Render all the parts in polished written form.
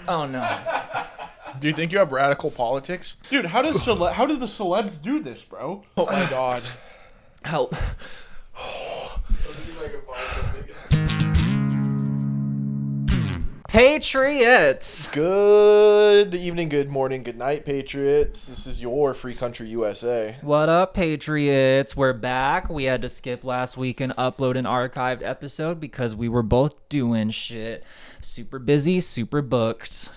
Oh no. Do you think you have radical politics? Dude, how do the celebs do this, bro? Oh my god. Help. Patriots. Good evening, good morning, good night, Patriots. This is your free country USA. What up, Patriots? We're back. We had to skip last week and upload an archived episode because we were both doing shit. Super busy, super booked.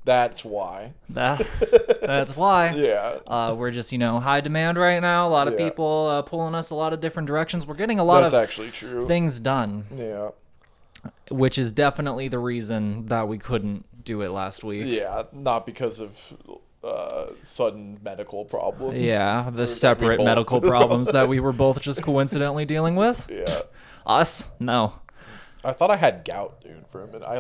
That's why. That's why. Yeah. We're just, high demand right now. A lot of people pulling us a lot of different directions. We're getting a lot That's of actually true. things done. Yeah. Which is definitely the reason that we couldn't do it last week. Yeah, not because of sudden medical problems. Yeah, the separate medical problems that we were both just coincidentally dealing with. Yeah. Us? No. I thought I had gout, dude, for a minute. I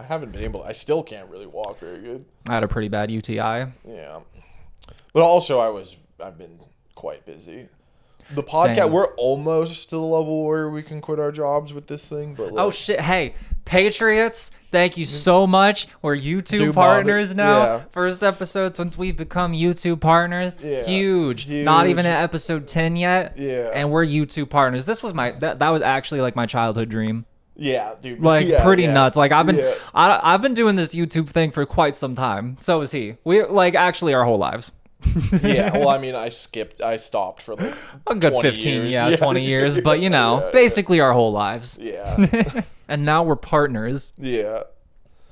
haven't been able, I still can't really walk very good. I had a pretty bad UTI. Yeah. But also I've been quite busy. The podcast, Same. we're almost to the level where we can quit our jobs with this thing, but Oh shit! Hey, Patriots! Thank you so much. We're YouTube partners now. Yeah. First episode since we've become YouTube partners. Yeah. Huge. Not even at episode 10 yet. Yeah. And we're YouTube partners. This was that was actually like my childhood dream. Yeah, dude. Like pretty nuts. Like I've been doing this YouTube thing for quite some time. So is he. We actually our whole lives. Yeah, well, I mean, I stopped for like A good 15 years. 20 years, but basically our whole lives. Yeah. And now we're partners. Yeah.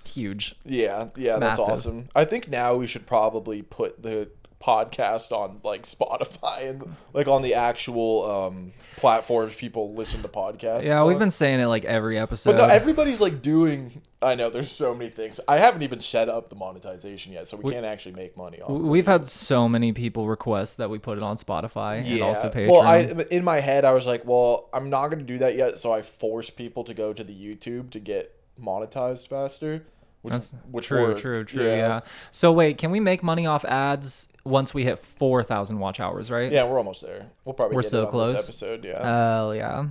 Huge. Yeah, that's Massive. awesome. I think now we should probably put the podcast on like Spotify and like on the actual platforms people listen to podcasts. Yeah, on. we've been saying it like every episode. But no, everybody's like doing. I know there's so many things. I haven't even set up the monetization yet, so we can't actually make money off. We've had so many people request that we put it on Spotify and also Patreon. Well, in my head, I was like, well, I'm not going to do that yet, so I force people to go to the YouTube to get monetized faster. Which true, worked. true. Yeah. So wait, can we make money off ads once we hit 4,000 watch hours? Right? Yeah, we're almost there. We'll probably. We're get so it on close. This episode, yeah. Hell yeah.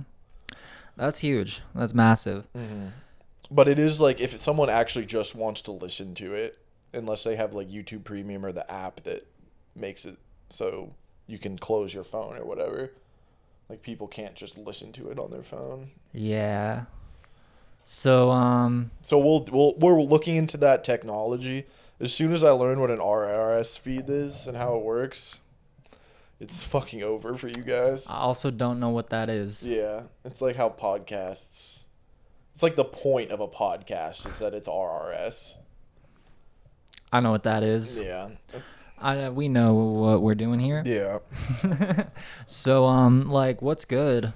That's huge. That's massive. Mm-hmm. But it is like if someone actually just wants to listen to it, unless they have like YouTube Premium or the app that makes it so you can close your phone or whatever. Like people can't just listen to it on their phone. Yeah. So we're looking into that technology. As soon as I learn what an RRS feed is and how it works, it's fucking over for you guys. I also don't know what that is. Yeah, it's like how podcasts. It's like the point of a podcast is that it's RRS. I know what that is. Yeah. We know what we're doing here. Yeah. So what's good?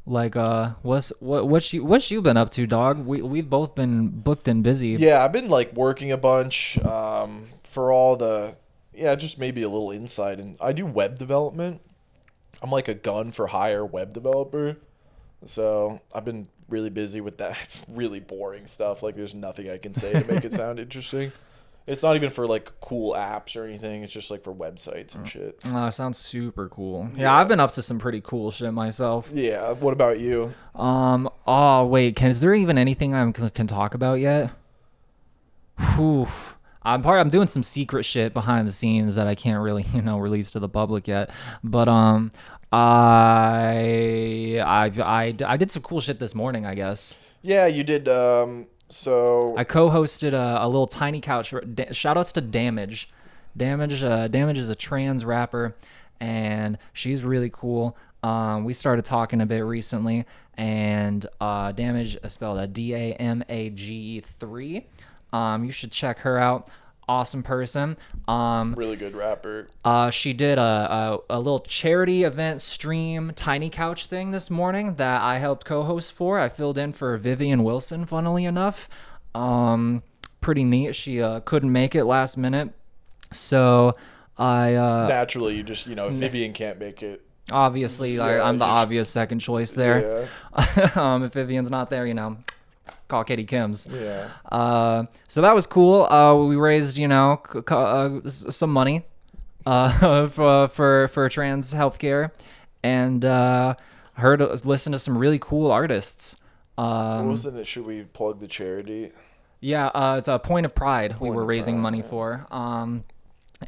Like what you been up to, dog? We've both been booked and busy. Yeah, I've been like working a bunch for all the just maybe a little insight, and I do web development. I'm like a gun for hire web developer. So, I've been really busy with that really boring stuff. Like there's nothing I can say to make it sound interesting. It's not even for like cool apps or anything. It's just like for websites and shit. Sounds super cool. Yeah, I've been up to some pretty cool shit myself. Yeah. What about you? Oh wait, is there even anything I can talk about yet? Whew. I'm doing some secret shit behind the scenes that I can't really release to the public yet. But I did some cool shit this morning, I guess. Yeah, you did. So I co-hosted a little tiny couch. Shoutouts to Damage. Damage is a trans rapper, and she's really cool. We started talking a bit recently, and Damage is spelled DAMAG3. You should check her out. Awesome person. Really good rapper. She did a little charity event stream tiny couch thing this morning that I helped co-host for. I filled in for Vivian Wilson, funnily enough. Pretty neat. She couldn't make it last minute, so I naturally you just if Vivian can't make it. Obviously, I'm the obvious second choice there. Yeah. If Vivian's not there, call Kitty Kimz. Yeah. So that was cool. We raised, some money for trans healthcare, and listened to some really cool artists. What was it? Should we plug the charity? Yeah, it's a Point of Pride we Point were of raising Pride, money yeah. for.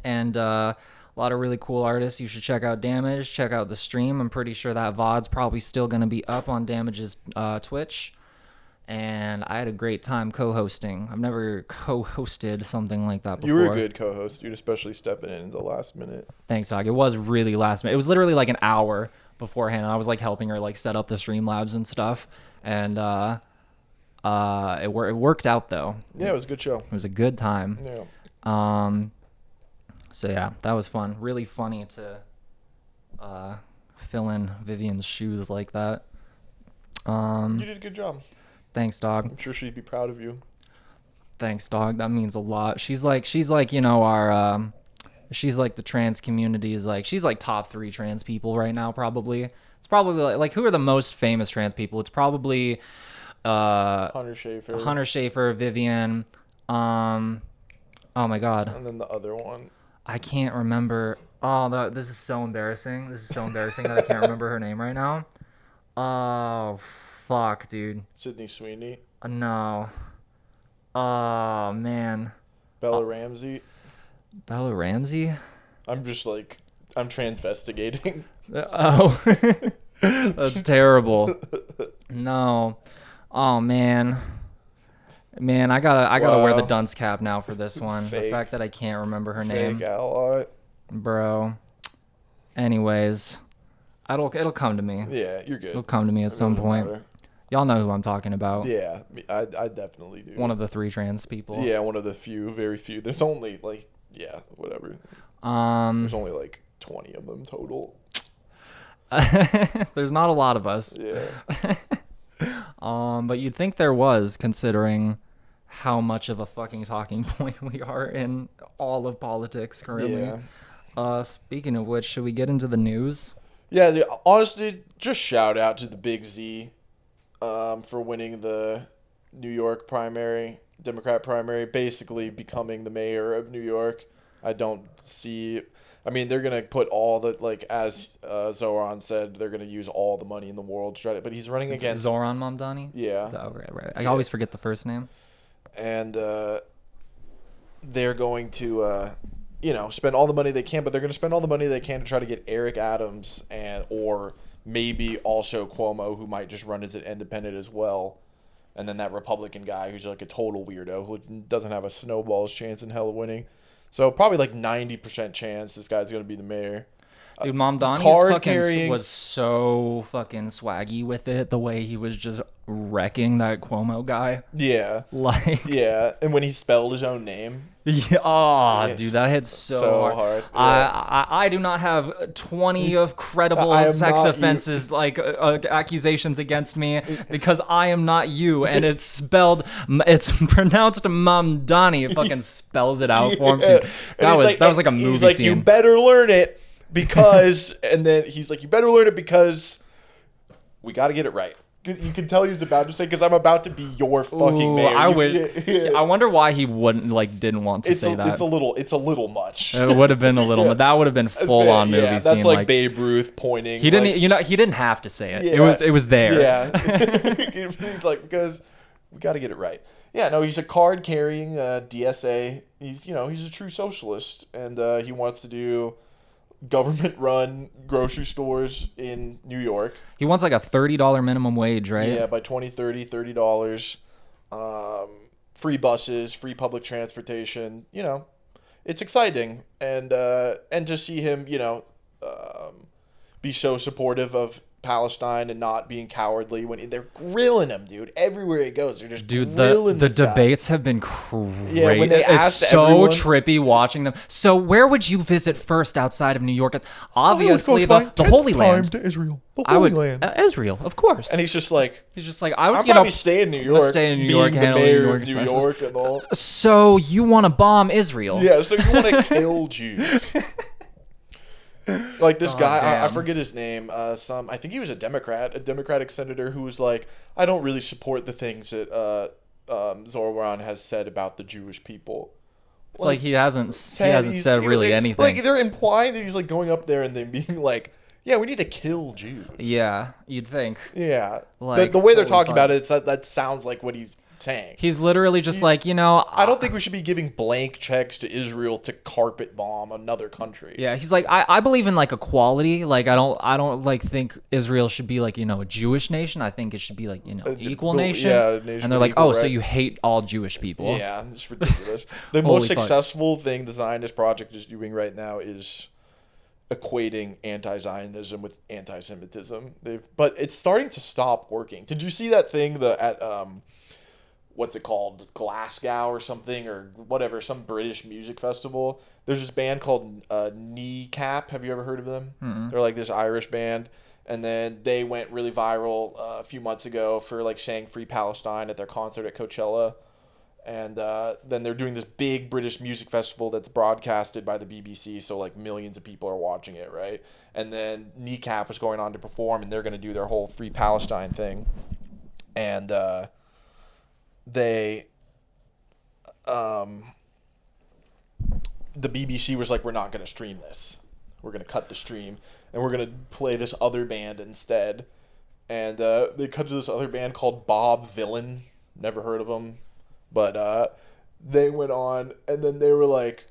And a lot of really cool artists. You should check out Damage. Check out the stream. I'm pretty sure that VOD's probably still going to be up on Damage's Twitch. And I had a great time co-hosting. I've never co-hosted something like that before. You were a good co-host, dude, especially stepping in the last minute. Thanks, Dog. It was really last minute. It was literally like an hour beforehand. I was like helping her like set up the Streamlabs and stuff. And it worked out though. Yeah, it was a good show. It was a good time. Yeah. So yeah, that was fun. Really funny to fill in Vivian's shoes like that. You did a good job. Thanks, dog. I'm sure she'd be proud of you. Thanks, dog. That means a lot. She's like you know, our she's like the trans community's like, she's like top 3 trans people right now probably. It's probably like who are the most famous trans people? It's probably Hunter Schafer, Vivian, oh my god. and then the other one. I can't remember. Oh, this is so embarrassing. This is so embarrassing that I can't remember her name right now. Oh, fuck, dude. Sydney Sweeney. No. Oh, man. Bella Ramsey. Bella Ramsey? I'm transvestigating. Oh. That's terrible. No. Oh, man. Man, I gotta wear the dunce cap now for this one. Fake. The fact that I can't remember her Fake name. ally. Bro. Anyways. It'll come to me. Yeah, you're good. It'll come to me at some point. Matter. Y'all know who I'm talking about. Yeah, I definitely do. One of the 3 trans people. Yeah, one of the few, very few. There's only whatever. Um, There's only like 20 of them total. there's not a lot of us. Yeah. But you'd think there was, considering how much of a fucking talking point we are in all of politics currently. Yeah. Speaking of which, should we get into the news? Yeah, dude, honestly, just shout out to the Big Z for winning the New York primary, Democrat primary, basically becoming the mayor of New York. I don't see... I mean, they're going to put all the... Like, as Zoran said, they're going to use all the money in the world to try to... But he's running against... Zoran Mamdani? Yeah. Right. I always forget the first name. And they're going to... spend all the money they can, but they're going to spend all the money they can to try to get Eric Adams or maybe also Cuomo, who might just run as an independent as well. And then that Republican guy who's like a total weirdo who doesn't have a snowball's chance in hell of winning. So probably like 90% chance this guy's going to be the mayor. Dude, Mamdani was so fucking swaggy with it, the way he was just wrecking that Cuomo guy. Yeah. Like... Yeah, and when he spelled his own name. Yeah, oh, Yes. dude, that hit so hard. Yeah. I do not have 20 of credible sex offenses, like accusations against me, because I am not you, and it's pronounced Mamdani. It fucking spells it out for him, dude. That was like a movie He's like, scene. you better learn it because, and then he's like, you better learn it because we got to get it right. You can tell he was about to say, because I'm about to be your fucking mayor. I wonder why he didn't want to say that. It's a little much. It would have been a little. That would have been full on movie scene. That's like Babe Ruth pointing. He didn't. He didn't have to say it. Yeah, It was there. Yeah. He's like, because we got to get it right. Yeah. No, he's a card carrying DSA. He's a true socialist, and he wants to do government-run grocery stores in New York. He wants like a $30 minimum wage, right? Yeah, by 2030, $30. Free buses, free public transportation. It's exciting, and to see him, be so supportive of Palestine and not being cowardly when they're grilling him, dude. Everywhere he goes, they're just grilling the this guy. debates have been crazy. Yeah, when they it's asked so everyone- trippy watching them. So where would you visit first outside of New York? Obviously, the Holy Land. To Israel. The I Holy would Land. Israel, of course. And he's just like, I would, I'm probably staying in New York. stay in New York, being the handling mayor New of New York and all. So you want to bomb Israel? Yeah, so you want to kill Jews. Like this guy, I damn. forget his name. I think he was a Democratic senator who was like, I don't really support the things that Zoran has said about the Jewish people. It's like he hasn't said really anything. Like they're implying that he's like going up there and then being like, yeah, we need to kill Jews. Yeah, you'd think. Yeah. Like, the way they're holy talking fuck. about it, that sounds like what he's saying. He's literally just like, you know, I don't think we should be giving blank checks to Israel to carpet bomb another country. yeah, he's like, I believe in like equality. Like I don't like think Israel should be like, you know, a Jewish nation. I think it should be like, you know, equal nation. Yeah, nation and they're like, equal, oh, so right? you hate all Jewish people? Yeah, it's ridiculous. The Holy most fuck. successful thing the Zionist project is doing right now is equating anti-Zionism with anti-Semitism. But it's starting to stop working. Did you see that thing at what's it called, Glasgow or something, or whatever, some British music festival? There's this band called Kneecap. Have you ever heard of them? Mm-mm. They're like this Irish band, and then they went really viral a few months ago for like saying Free Palestine at their concert at Coachella. And then they're doing this big British music festival that's broadcasted by the BBC, so like millions of people are watching it, right? And then Kneecap was going on to perform, and they're going to do their whole Free Palestine thing. And the BBC was like, we're not going to stream this. We're going to cut the stream, and we're going to play this other band instead. And they cut to this other band called Bob Villain. Never heard of them. But they went on, and then they were like,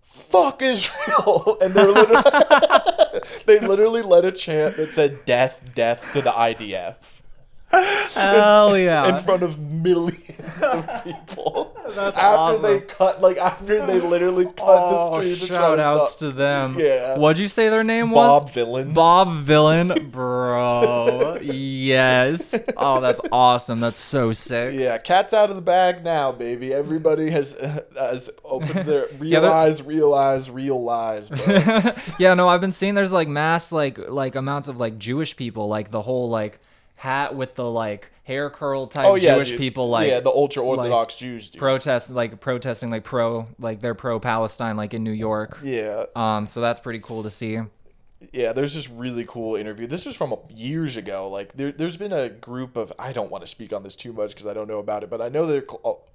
fuck Israel. And they were literally, they literally led a chant that said, death, death to the IDF. Hell yeah. In front of millions of people. That's after awesome. After they literally cut the stream to try shout to outs stop. to them. Yeah. What'd you say their name was? Bob Villain. Bob Villain, bro. Yes. Oh, that's awesome. That's so sick. Yeah, cat's out of the bag now, baby. Everybody has opened their real lies, bro. Yeah, no, I've been seeing there's like mass like amounts of like Jewish people, like the whole like hat with the like hair curl type Jewish dude. people, like the ultra orthodox Jews, dude. protesting like they're pro Palestine, like in New York. Yeah. So that's pretty cool to see. Yeah, there's this really cool interview. This was from years ago. Like, there's been a group of, I don't want to speak on this too much because I don't know about it, but I know they're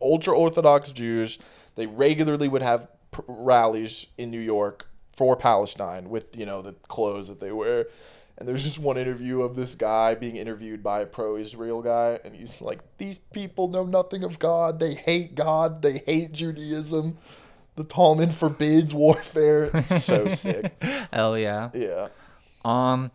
ultra-Orthodox Jews. They regularly would have rallies in New York for Palestine with, you know, the clothes that they wear. And there's just one interview of this guy being interviewed by a pro-Israel guy, and he's like, these people know nothing of God. They hate Judaism. The Talmud forbids warfare. It's so sick. Hell yeah. Yeah. The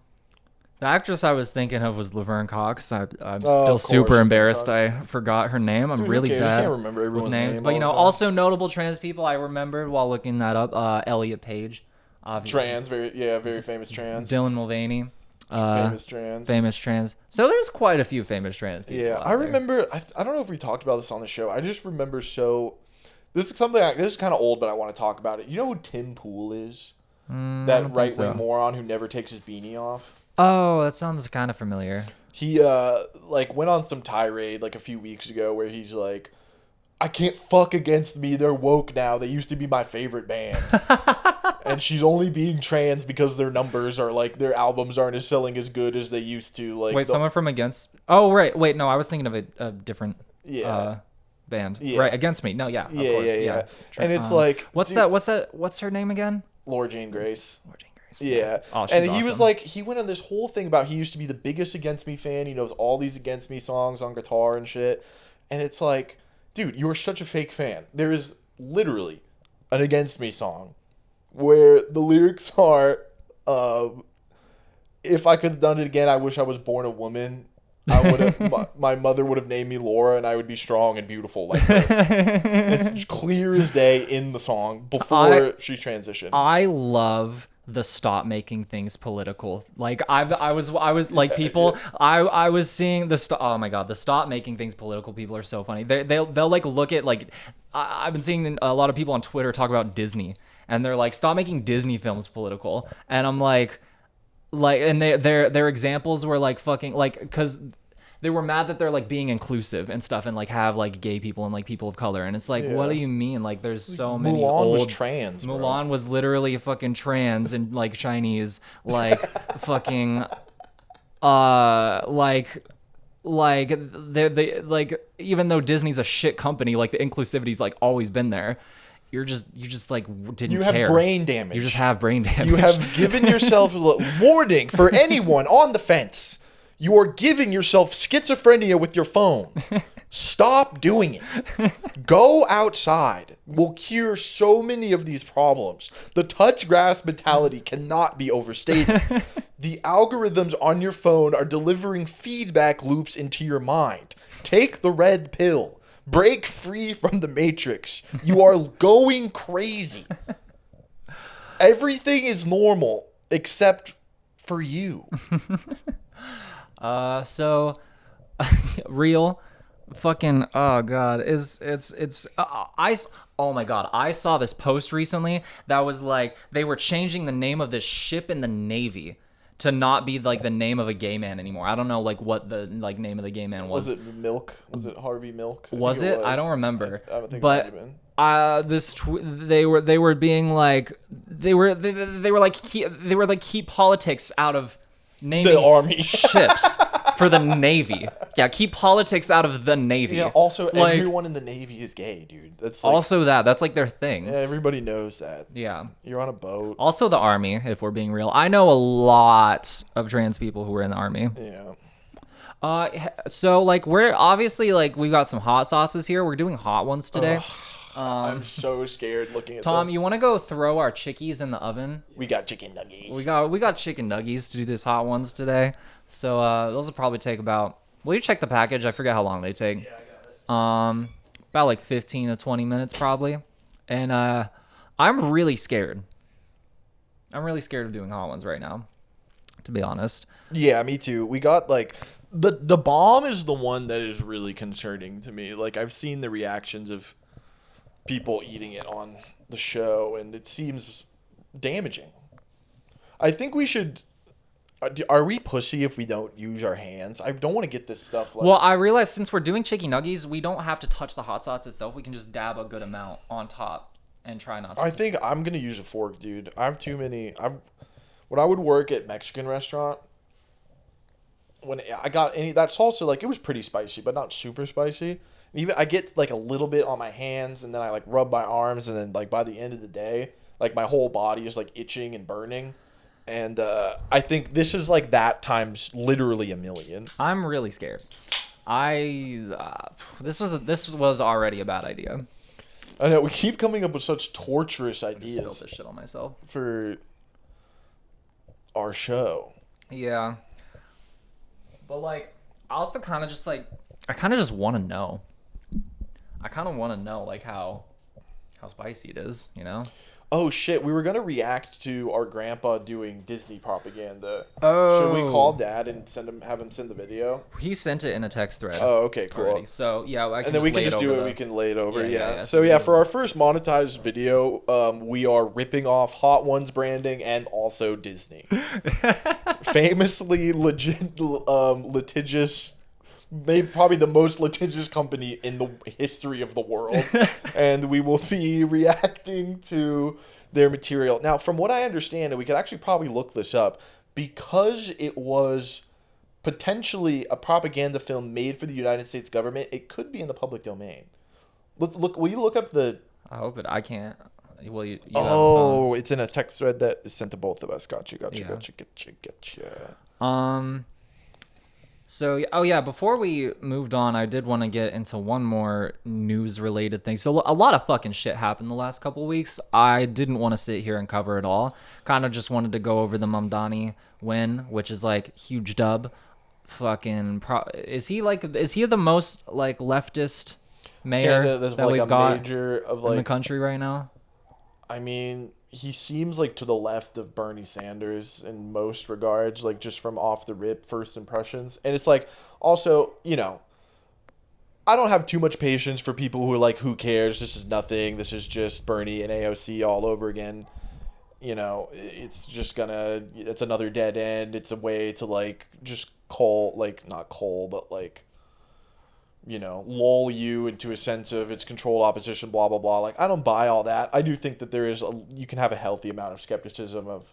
actress I was thinking of was Laverne Cox. I'm of still course, super embarrassed. Laverne I forgot her name. I'm Dude, who really cares? bad You can't remember with everyone's names. name But, you all know, the time. also notable trans people I remembered while looking that up. Elliot Page. Obviously. Trans, very famous trans. Dylan Mulvaney. Famous trans. So there's quite a few famous trans people. Yeah, out I there. remember. I don't know if we talked about this on the show. I just remember This is something. This is kind of old, but I want to talk about it. You know who Tim Pool is? I That don't think right wing so. moron who never takes his beanie off. Oh, that sounds kind of familiar. He went on some tirade like a few weeks ago where he's like, I can't fuck against me. They're woke now. They used to be my favorite band. And she's only being trans because their numbers are like, their albums aren't as selling as good as they used to. Like, Wait, someone from Against? Oh, right. Wait, no, I was thinking of a different band. Yeah. Right, Against Me. No, yeah, of course. Yeah. And it's like, what's dude, that? What's her name again? Laura Jane Grace. Laura Jane Grace. Yeah. Oh, she's and he was awesome. like, he went on this whole thing about he used to be the biggest Against Me fan. He knows all these Against Me songs on guitar and shit. And it's like, dude, you are such a fake fan. There is literally an Against Me song where the lyrics are, if I could have done it again, I wish I was born a woman. I would have. My mother would have named me Laura, and I would be strong and beautiful like her. It's clear as day in the song before she transitioned. I love the stop making things political. Like I was like people. I was seeing the oh my god, the stop making things political people are so funny. They'll like look at like I've been seeing a lot of people on Twitter talk about Disney, and they're like, stop making Disney films political. And I'm like, and their examples were like fucking like, because they were mad that they're like being inclusive and stuff and like have like gay people and like people of color, and it's like, what do you mean? Like there's so many Mulan was old trans. Bro. Mulan was literally fucking trans and like Chinese, like fucking they like, even though Disney's a shit company, like the inclusivity's like always been there. You just like didn't You care. have brain damage. You just have brain damage. You have given yourself a warning for anyone on the fence. You are giving yourself schizophrenia with your phone. Stop doing it. Go outside. We'll cure so many of these problems. The touch grass mentality cannot be overstated. The algorithms on your phone are delivering feedback loops into your mind. Take the red pill. Break free from the matrix. You are going crazy. Everything is normal except for you. So real fucking oh god oh my god, I saw this post recently that was like they were changing the name of this ship in the Navy to not be like the name of a gay man anymore. I don't know like what the like name of the gay man was. Was it Milk? Was it Harvey Milk? Was it? I don't remember. I don't think but it might have been. they were being like they were like keep politics out of naming The Army. ships for the Navy. Yeah, keep politics out of the Navy. Yeah, also like, everyone in the Navy is gay, dude. That's like, also that's like their thing. yeah, everybody knows that. Yeah. You're on a boat. Also the Army, if we're being real. I know a lot of trans people who are in the Army. Yeah. So like we're obviously like we've got some hot sauces here. We're doing hot ones today. I'm so scared looking at Tom, them. you want to go throw our chickies in the oven? We got chicken nuggets. We got chicken nuggies to do this hot ones today. So those will probably take about. Will you check the package? I forget how long they take. Yeah, I got it. About like 15 to 20 minutes probably. And I'm really scared. I'm really scared of doing hot ones right now, to be honest. Yeah, me too. We got like the bomb is the one that is really concerning to me. Like I've seen the reactions of people eating it on the show, and it seems damaging. I think we should. Are we pussy if we don't use our hands? I don't want to get this stuff. Like, Well, I realized since we're doing chicken nuggies, we don't have to touch the hot sauce itself. We can just dab a good amount on top and try not to. I think I'm gonna use a fork, dude. I have too many. When I would work at Mexican restaurant, when I got any that salsa, like it was pretty spicy, but not super spicy. Even I get like a little bit on my hands, and then I like rub my arms, and then like by the end of the day, like my whole body is like itching and burning. And I think this is like that times literally a million. I'm really scared. This was already a bad idea. I know we keep coming up with such torturous I just spilled ideas this shit on myself. for our show. Yeah. But like, I also kind of just like, I kind of just want to know. I kind of want to know like how spicy it is, you know? Oh shit, we were gonna react to our grandpa doing Disney propaganda. Should we call Dad and have him send the video? He sent it in a text thread. Oh, okay, cool. Already. So yeah, I can And then we can lay just it do over it. We can lay it over. Yeah. So yeah, for our first monetized video, we are ripping off Hot Ones branding and also Disney. Famously litigious, maybe probably the most litigious company in the history of the world, and we will be reacting to their material. Now, from what I understand, and we could actually probably look this up, because it was potentially a propaganda film made for the United States government, it could be in the public domain. Let's look. Will you look up the? I hope it. I can't. Well, you Oh, it's in a text thread that is sent to both of us. Gotcha. Yeah. Gotcha. So, oh yeah, before we moved on, I did want to get into one more news-related thing. So a lot of fucking shit happened the last couple of weeks. I didn't want to sit here and cover it all. Kind of just wanted to go over the Mamdani win, which is like huge dub. Fucking is he the most like leftist mayor Canada, that like we've got major of in the like. country right now? I mean, he seems like to the left of Bernie Sanders in most regards, like just from off the rip first impressions. And it's like, also, you know, I don't have too much patience for people who are like, who cares? This is nothing. This is just Bernie and AOC all over again. You know, it's just it's another dead end. It's a way to like just not coal, but like, you know, lull you into a sense of it's controlled opposition, blah, blah, blah. Like, I don't buy all that. I do think that you can have a healthy amount of skepticism of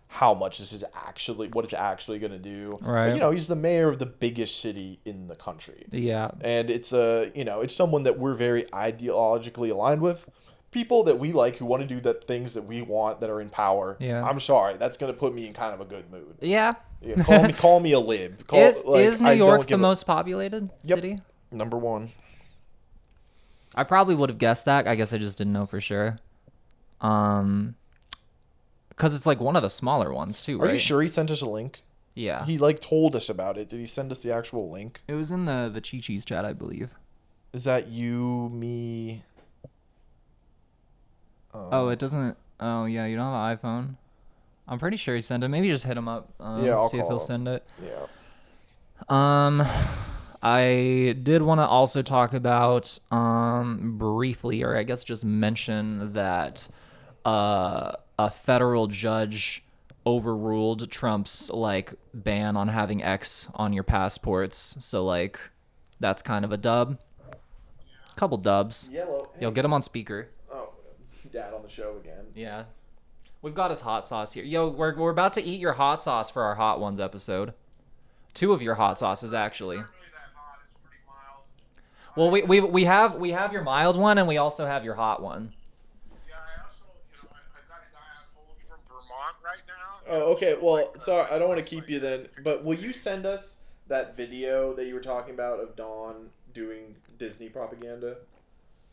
how much what it's actually going to do. Right. But, you know, he's the mayor of the biggest city in the country. Yeah. And it's it's someone that we're very ideologically aligned with. People that we like who want to do the things that we want that are in power. Yeah. I'm sorry. That's going to put me in kind of a good mood. Yeah. Yeah, call me a lib. Is New York the most populated city? Number 1. I probably would have guessed that. I guess I just didn't know for sure. Because it's like one of the smaller ones too, right? Are you sure he sent us a link? Yeah. He like told us about it. Did he send us the actual link? It was in the Chi-Chi's chat, I believe. Is that you, me? Oh, it doesn't. Oh, yeah, you don't have an iPhone. I'm pretty sure he sent it. Maybe just hit him up. Yeah, I'll see if call he'll him. send it. Yeah. I did want to also talk about briefly, or I guess just mention that a federal judge overruled Trump's like ban on having X on your passports. So like that's kind of a dub. Couple dubs. Yellow. Yo, get him on speaker. Oh, Dad on the show again. Yeah. We've got his hot sauce here. Yo, we're about to eat your hot sauce for our Hot Ones episode. 2 of your hot sauces, actually. Well, we have your mild one, and we also have your hot one. Yeah, I also, I got a guy on hold from Vermont right now. Oh, okay. Well, sorry, I don't want to keep you then, but will you send us that video that you were talking about of Dawn doing Disney propaganda?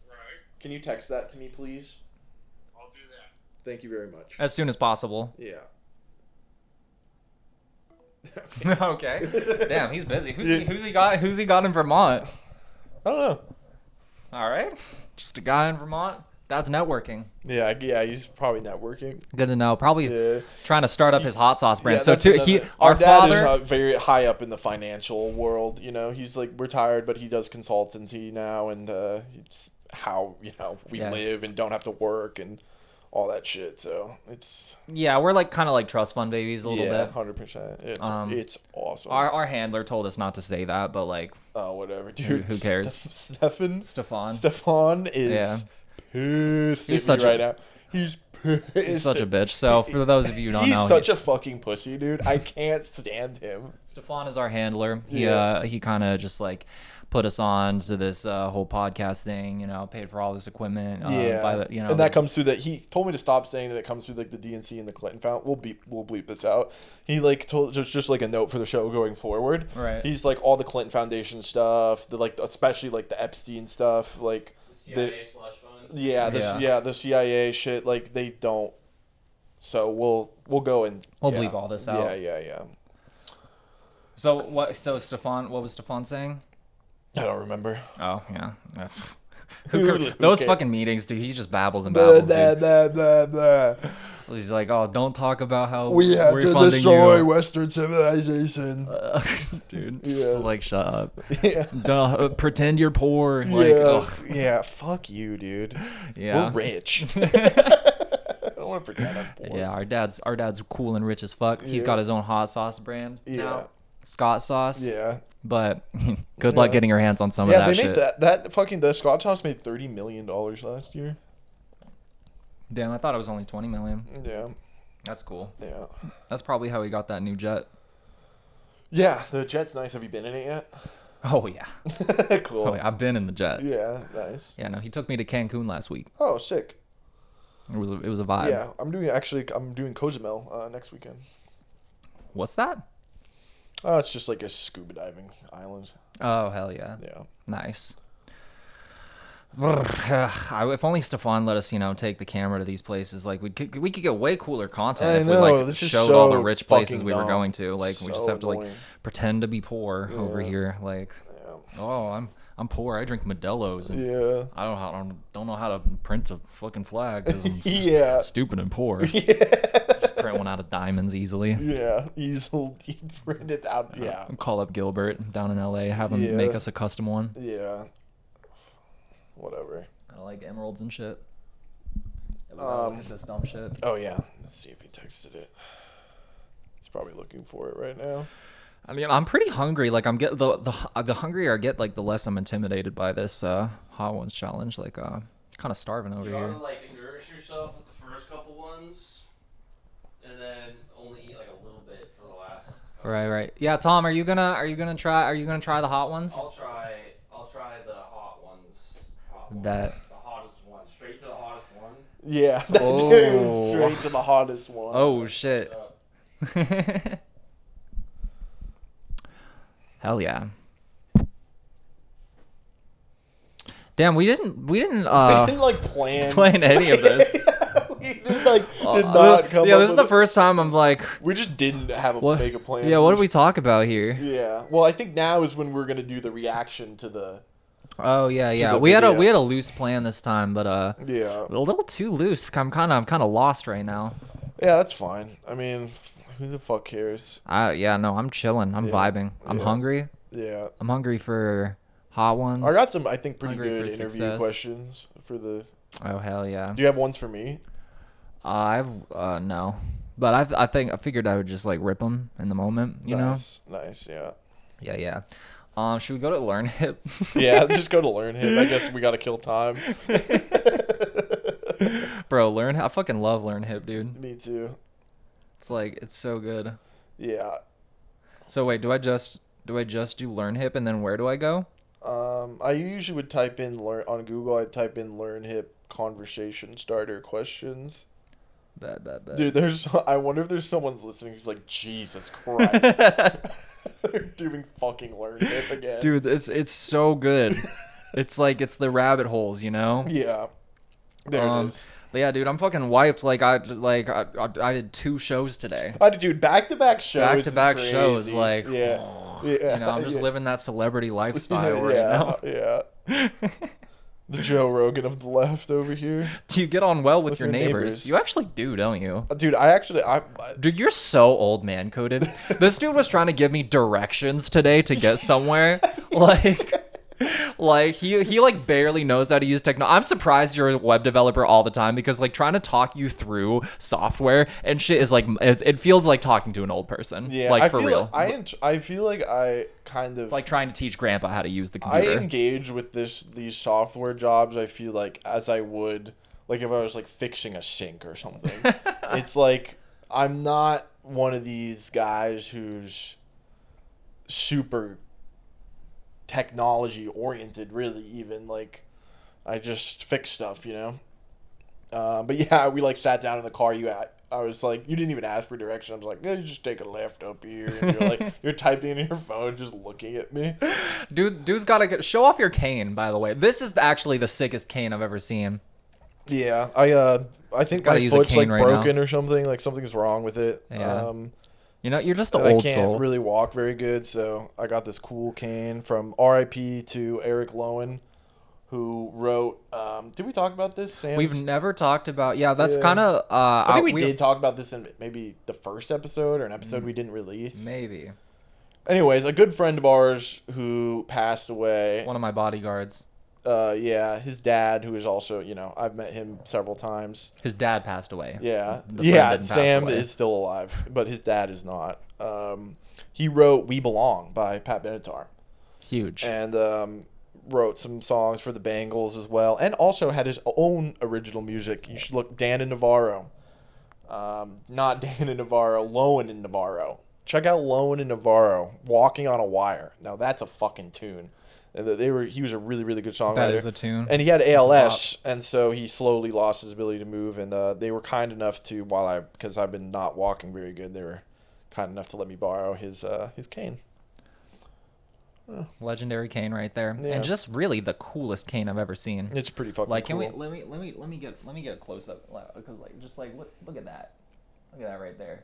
Right. Can you text that to me, please? I'll do that. Thank you very much. As soon as possible. Yeah. Okay. Damn, he's busy. Who's he got in Vermont? I don't know. All right. Just a guy in Vermont. That's networking. Yeah, he's probably networking. Good to know. Probably Yeah. trying to start up his hot sauce brand. Yeah, So that's too, another- our dad father is very high up in the financial world. You know, he's like retired, but he does consultancy now, and it's how we Yeah. live and don't have to work and all that shit. So it's Yeah, we're like kind of like trust fund babies a little bit. 100%. It's awesome. Our handler told us not to say that, but like Oh, whatever, dude. who cares? Stefan is pissed He's at such me a- right now. He's pissed. He's such a bitch. So for those of you who don't He's know, such a fucking pussy, dude. I can't stand him. Stefan is our handler. He Yeah. he kind of just like put us on to this whole podcast thing. You know, paid for all this equipment. Yeah, by the, and that comes through that. He told me to stop saying that it comes through like the DNC and the Clinton fountain. We'll bleep this out. He like told just like a note for the show going forward. Right. He's like all the Clinton Foundation stuff, the like especially like the Epstein stuff, like CIA slush fund. the CIA shit. Like they don't. So we'll go and We'll bleep all this out. Yeah. So what? So Stefan, what was Stefan saying? I don't remember. Oh yeah. Who Those cares? fucking meetings, dude. He just babbles and babbles. Dude. He's like, oh, don't talk about how We have we're to funding destroy you. Western civilization. Dude, Yeah. just like shut up. Yeah. Duh, pretend you're poor. Like, ugh. Yeah, fuck you, dude. Yeah. We're rich. I don't want to pretend I'm poor. Yeah, our dad's cool and rich as fuck. He's Yeah. got his own hot sauce brand Yeah. now, Scott sauce. Yeah. But good luck Yeah. getting your hands on some of Yeah, that they shit. made that fucking the Scotch House made $30 million last year. Damn, I thought it was only 20 million. Yeah. That's cool. Yeah. That's probably how he got that new jet. Yeah, the jet's nice. Have you been in it yet? Oh yeah. Cool. Oh, yeah. I've been in the jet. Yeah, nice. Yeah, no, he took me to Cancun last week. Oh, sick. It was a vibe. Yeah, I'm doing Cozumel next weekend. What's that? Oh, it's just like a scuba diving island. Oh hell yeah. Yeah. Nice. If only Stefan let us, take the camera to these places. Like we could get way cooler content I if know, we like this is showed all the so rich places fucking we were dumb. going to. Like we just So have to like annoying. pretend to be poor over Yeah. here. Like, Yeah. oh, I'm poor. I drink Modelo's and Yeah. I don't know how to print a fucking flag because I'm Yeah. stupid and poor. Yeah. Just print one out of diamonds easily. Yeah. Easel printed out. Yeah. Call up Gilbert down in LA, have him Yeah. make us a custom one. Yeah. Whatever. I like emeralds and shit. Um, This dumb shit. Oh yeah. Let's see if he texted it. He's probably looking for it right now. I mean, I'm pretty hungry. Like, I'm get the hungrier I get, like the less I'm intimidated by this hot ones challenge. Like, kind of starving over You here. gotta like nourish yourself with the first couple ones, and then only eat like a little bit for the last. couple. Right. Yeah, Tom, are you gonna try the hot ones? I'll try the hot ones. That- The hottest one, straight to the hottest one. Yeah. Oh. Dude, straight to the hottest one. Oh shit. Hell yeah. Damn, we didn't we didn't like plan any of this. We did not come. Yeah, up this is with the first time I'm like, We just didn't have make a plan. yeah, what did we talk about here? Yeah. Well, I think now is when we're gonna do the reaction to the. Oh yeah, yeah. the We had a video. loose plan this time, but Yeah. a little too loose. I'm kind of lost right now. Yeah, that's fine. I mean, who the fuck cares? Yeah, no, I'm chilling. I'm Yeah, vibing. I'm yeah. hungry. Yeah. I'm hungry for hot ones. I got some, I think, pretty Hungry good for interview success. questions for the. Oh hell yeah. Do you have ones for me? I've no, but I figured I would just like rip them in the moment. You Nice, yeah. know? Yeah. Should we go to Learn Hip? Yeah, just go to Learn Hip. I guess we gotta kill time. Bro, I fucking love Learn Hip, dude. Me too. It's so good. Yeah. So wait, do I just do Learn Hip and then where do I go? I usually would type in on Google. I'd type in Learn Hip conversation starter questions. Bet. Dude, I wonder if there's someone's listening who's like, Jesus Christ. They're doing fucking Learn Hip again. Dude, it's so good. It's the rabbit holes, you know? Yeah. There it is. But yeah, dude, I'm fucking wiped. I did 2 shows today. I did, dude, back-to-back shows. Back-to-back is shows, crazy. like, yeah. You know, I'm just living that celebrity lifestyle right yeah, now. Yeah. The Joe Rogan of the left over here. Do you get on well with your your neighbors? neighbors. You actually do, don't you? Dude, I Dude, you're so old man coded. This dude was trying to give me directions today to get somewhere. Like he like barely knows how to use technology. I'm surprised you're a web developer all the time because like trying to talk you through software and shit is like it feels like talking to an old person. yeah, like I for feel real. I feel like I kind of Like trying to teach grandpa how to use the I computer. engage with these software jobs. I feel like as I would like if I was like fixing a sink or something. It's like I'm not one of these guys who's super technology oriented, really. Even like I just fix stuff, you know. But yeah, we like sat down in the car. I was like, you didn't even ask for direction. I was like, yeah, you just take a left up here, and you're like, you're typing in your phone, just looking at me. Dude's gotta show off your cane. By the way, this is actually the sickest cane I've ever seen. Yeah, I think Gotta my use a foot's like cane right broken or something. Like something's wrong with it. Yeah. You know, you're just an And old I can't soul. really walk very good, so I got this cool cane from R.I.P. to Eric Lowen, who wrote. Did we talk about this? Sam's? We've never talked about. Yeah, that's Yeah. kind of. I think we did talk about this in maybe the first episode or an episode we didn't release. Maybe Anyways, a good friend of ours who passed away. one of my bodyguards. Yeah, his dad, who is also, you know, I've met him several times. His dad passed away. Yeah, The friend yeah. didn't pass Sam away. is still alive, but his dad is not. He wrote "We Belong" by Pat Benatar, Huge. and wrote some songs for the Bangles as well, and also had his own original music. You should look Dan and Navarro, not Dan and Navarro, Lowen and Navarro. Check out Lowen and Navarro, "Walking on a Wire." Now that's a fucking tune. And he was a really, really good songwriter. That is a tune. And he had ALS, and so he slowly lost his ability to move. And they were kind enough to, because I've been not walking very good, they were kind enough to let me borrow his cane. Legendary cane right there, Yeah. and just really the coolest cane I've ever seen. It's pretty fucking Like, cool. can we let me get a close up because like just like look at that right there.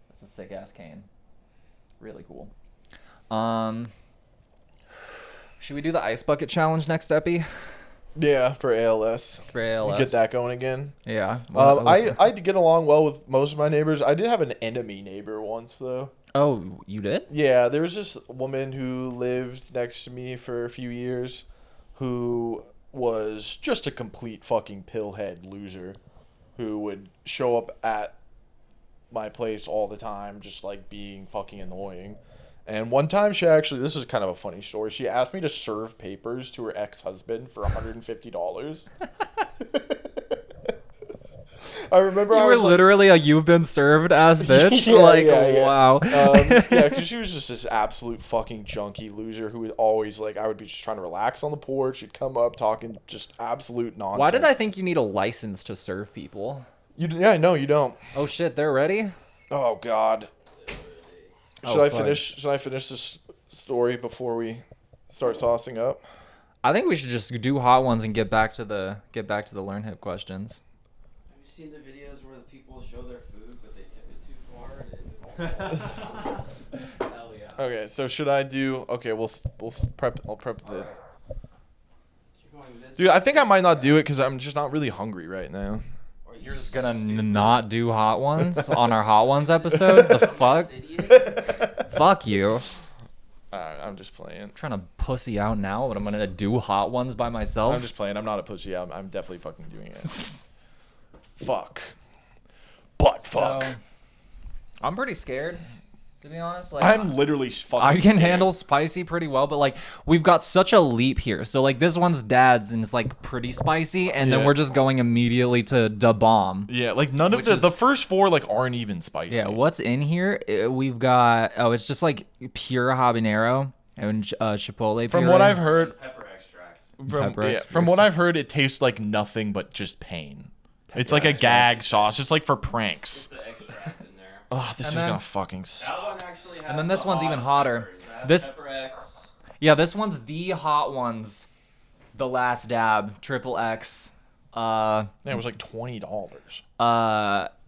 That's a sick ass cane. Really cool. Should we do the ice bucket challenge next epi? Yeah, for ALS. For ALS. Get that going again. Yeah. I did get along well with most of my neighbors. I did have an enemy neighbor once, though. Oh, you did? Yeah, there was this woman who lived next to me for a few years who was just a complete fucking pillhead loser who would show up at my place all the time just like being fucking annoying. And one time this is kind of a funny story. She asked me to serve papers to her ex-husband for $150. I remember You I were was like, literally a you've been served ass bitch. Yeah. Wow. Yeah, because she was just this absolute fucking junkie loser who would always I would be just trying to relax on the porch. She'd come up talking just absolute nonsense. Why did I think you need a license to serve people? Yeah, no, you don't. Oh shit, they're ready? Oh God. Oh, Should I fuck. finish? Should I finish this story before we start saucing up? I think we should just do hot ones and get back to the learn hip questions. Have you seen the videos where the people show their food, but they tip it too far? Hell yeah. Okay, so should I do? Okay, we'll prep. I'll prep the. You're going this Dude, way, I think I might not do it because I'm just not really hungry right now. or You're just gonna not do hot ones on our hot ones episode? The fuck? Fuck you. I'm just playing. Trying to pussy out now, but I'm gonna do hot ones by myself. I'm just playing. I'm not a pussy. I'm definitely fucking doing it. Fuck. But fuck. So, I'm pretty scared, to be honest. Like, I'm literally fucking I can scared. handle spicy pretty well, but like we've got such a leap here. So like this one's dad's and it's like pretty spicy, and then Yeah. we're just going immediately to da bomb. Yeah, like none of Which the is- the first four like aren't even spicy. Yeah, what's in here? We've got it's just like pure habanero and chipotle. From puree. what I've heard, Pepper extract. from what I've heard, it tastes like nothing but just pain. It's like a gag sauce. It's like for pranks. It's the extract in there. Oh, this And is then- gonna fucking suck. That one actually has And then this the one's even hottest hotter. peppers. It has This- Pepper X. Yeah, this one's the hot ones. The last dab, triple X. Yeah, it was like $20.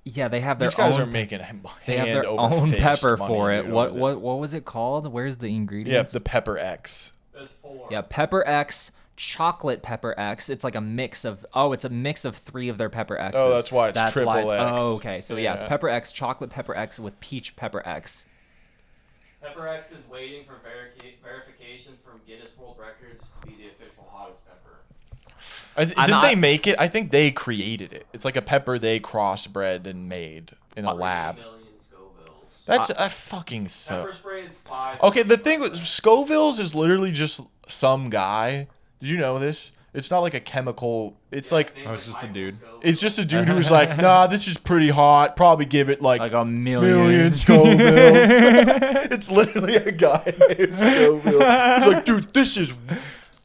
Yeah, they have their These guys own. are making They have hand their over own fist pepper money, for it. dude, What over what was it called? Where's the Yeah, ingredients? the Pepper X. There's 4. Yeah, Pepper X, chocolate Pepper X. It's like a mix of it's a mix of 3 of their Pepper X's. Oh, that's why it's triple X. Oh, okay. So yeah, it's Yeah. Pepper X, chocolate Pepper X with peach Pepper X. Pepper X is waiting for verification from Guinness World Records to be the official hottest pepper. Didn't they make it? I think they created it. It's like a pepper they crossbred and made in a 3 lab. million Scovilles. That's a fucking so. Pepper spray is 5. Okay, the thing with Scoville's is literally just some guy. Did you know this? It's not like a chemical. It's like it's just a dude. it's just a dude who's like, nah, this is pretty hot. Probably give it like Like a million. million Scovilles. It's literally a guy named Scoville. He's like, dude, this is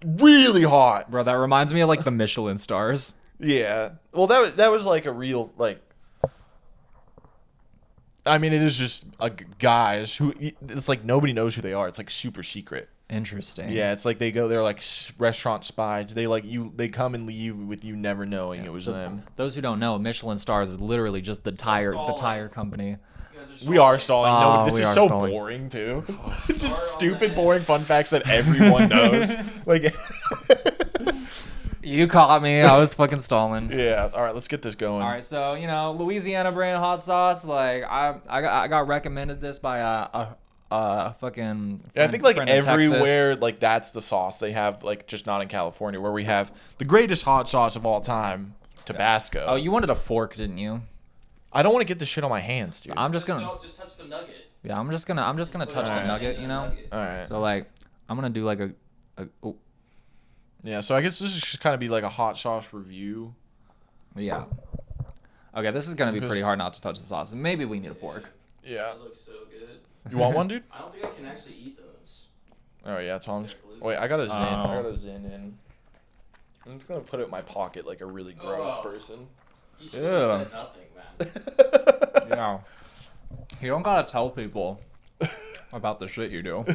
really hot. Bro, that reminds me of like the Michelin stars. Yeah. Well, that was like a real like. I mean, it is just guys who it's like nobody knows who they are. It's like super secret. Interesting. Yeah, it's like they're like restaurant spies. They come and leave with you never knowing it was them. Those who don't know, Michelin stars is literally just the tire stalling. company. You guys are We are stalling. No, Oh, this we is are so stalling. boring too. It's just stupid, boring fun facts that everyone knows. Like, You caught me. I was fucking stalling. yeah. All right, let's get this going. All right, so Louisiana brand hot sauce. Like I got recommended this by a fucking. Yeah, I think like friend in Texas. everywhere, like that's the sauce they have. Like just not in California, where we have the greatest hot sauce of all time, Tabasco. Oh, you wanted a fork, didn't you? I don't want to get this shit on my hands, dude. I'm just gonna. Just touch the nugget. Yeah, I'm just gonna touch the Alright. nugget. You know. All right. So like, I'm gonna do like a oh, Yeah, so I guess this is just kind of be like a hot sauce review. yeah. Okay, this is gonna be Because- pretty hard not to touch the sauce. Maybe we need a fork. Yeah. That looks so good. You want one, dude? I don't think I can actually eat those. Oh yeah, Tom's. Wait, I gotta zen. I Oh. gotta zen in. I'm just gonna put it in my pocket like a really gross Oh. person. You should Yeah. have said nothing, man. Yeah. You don't gotta tell people about the shit you do.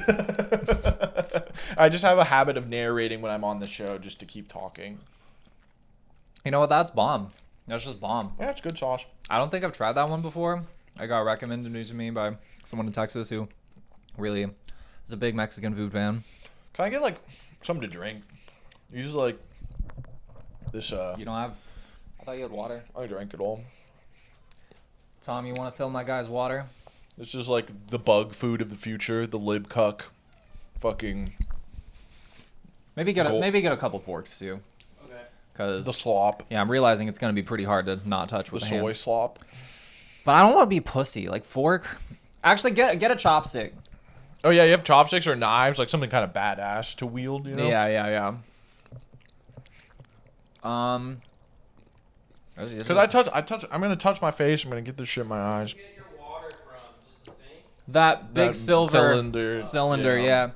I just have a habit of narrating when I'm on the show just to keep talking. You know what? That's bomb. That's just bomb. Yeah, it's good sauce. I don't think I've tried that one before. I got recommended to me by someone in Texas who really is a big Mexican food fan. Can I get like something to drink? Use like this. You don't have? I thought you had water. I drank it all. Tom, you want to fill my guy's water? This is like the bug food of the future. The lib cuck. Fucking Maybe get Gold. a couple forks too, Okay. because the slop. yeah, I'm realizing it's gonna be pretty hard to not touch The with the soy hands. slop. But I don't want to be pussy. Like fork. Actually, get a chopstick. Oh yeah, you have chopsticks or knives, like something kind of badass to wield. You know? Yeah. Because I'm gonna touch my face. I'm gonna get this shit in my eyes. Get your water from just the sink. that big That silver cylinder. yeah.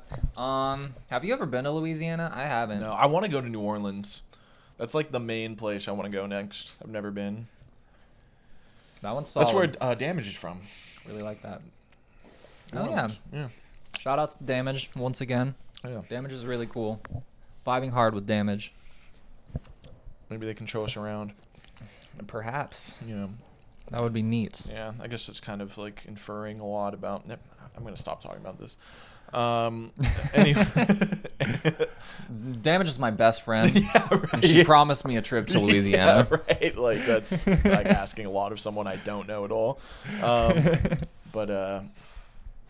Have you ever been to Louisiana? I haven't. No, I want to go to New Orleans. That's like the main place I want to go next. I've never been. That one's solid. That's where Damage is from. Really like that. New Oh yeah. Orleans. Yeah. Shout out to Damage once again. Yeah. Damage is really cool. Vibing hard with Damage. Maybe they can show us around. Perhaps. You know. That would be neat. Yeah, I guess it's kind of like inferring a lot about. I'm gonna stop talking about this. Anyway. Damage is my best friend. Yeah, right. And she promised me a trip to Louisiana. Yeah, right. Like that's like asking a lot of someone I don't know at all. But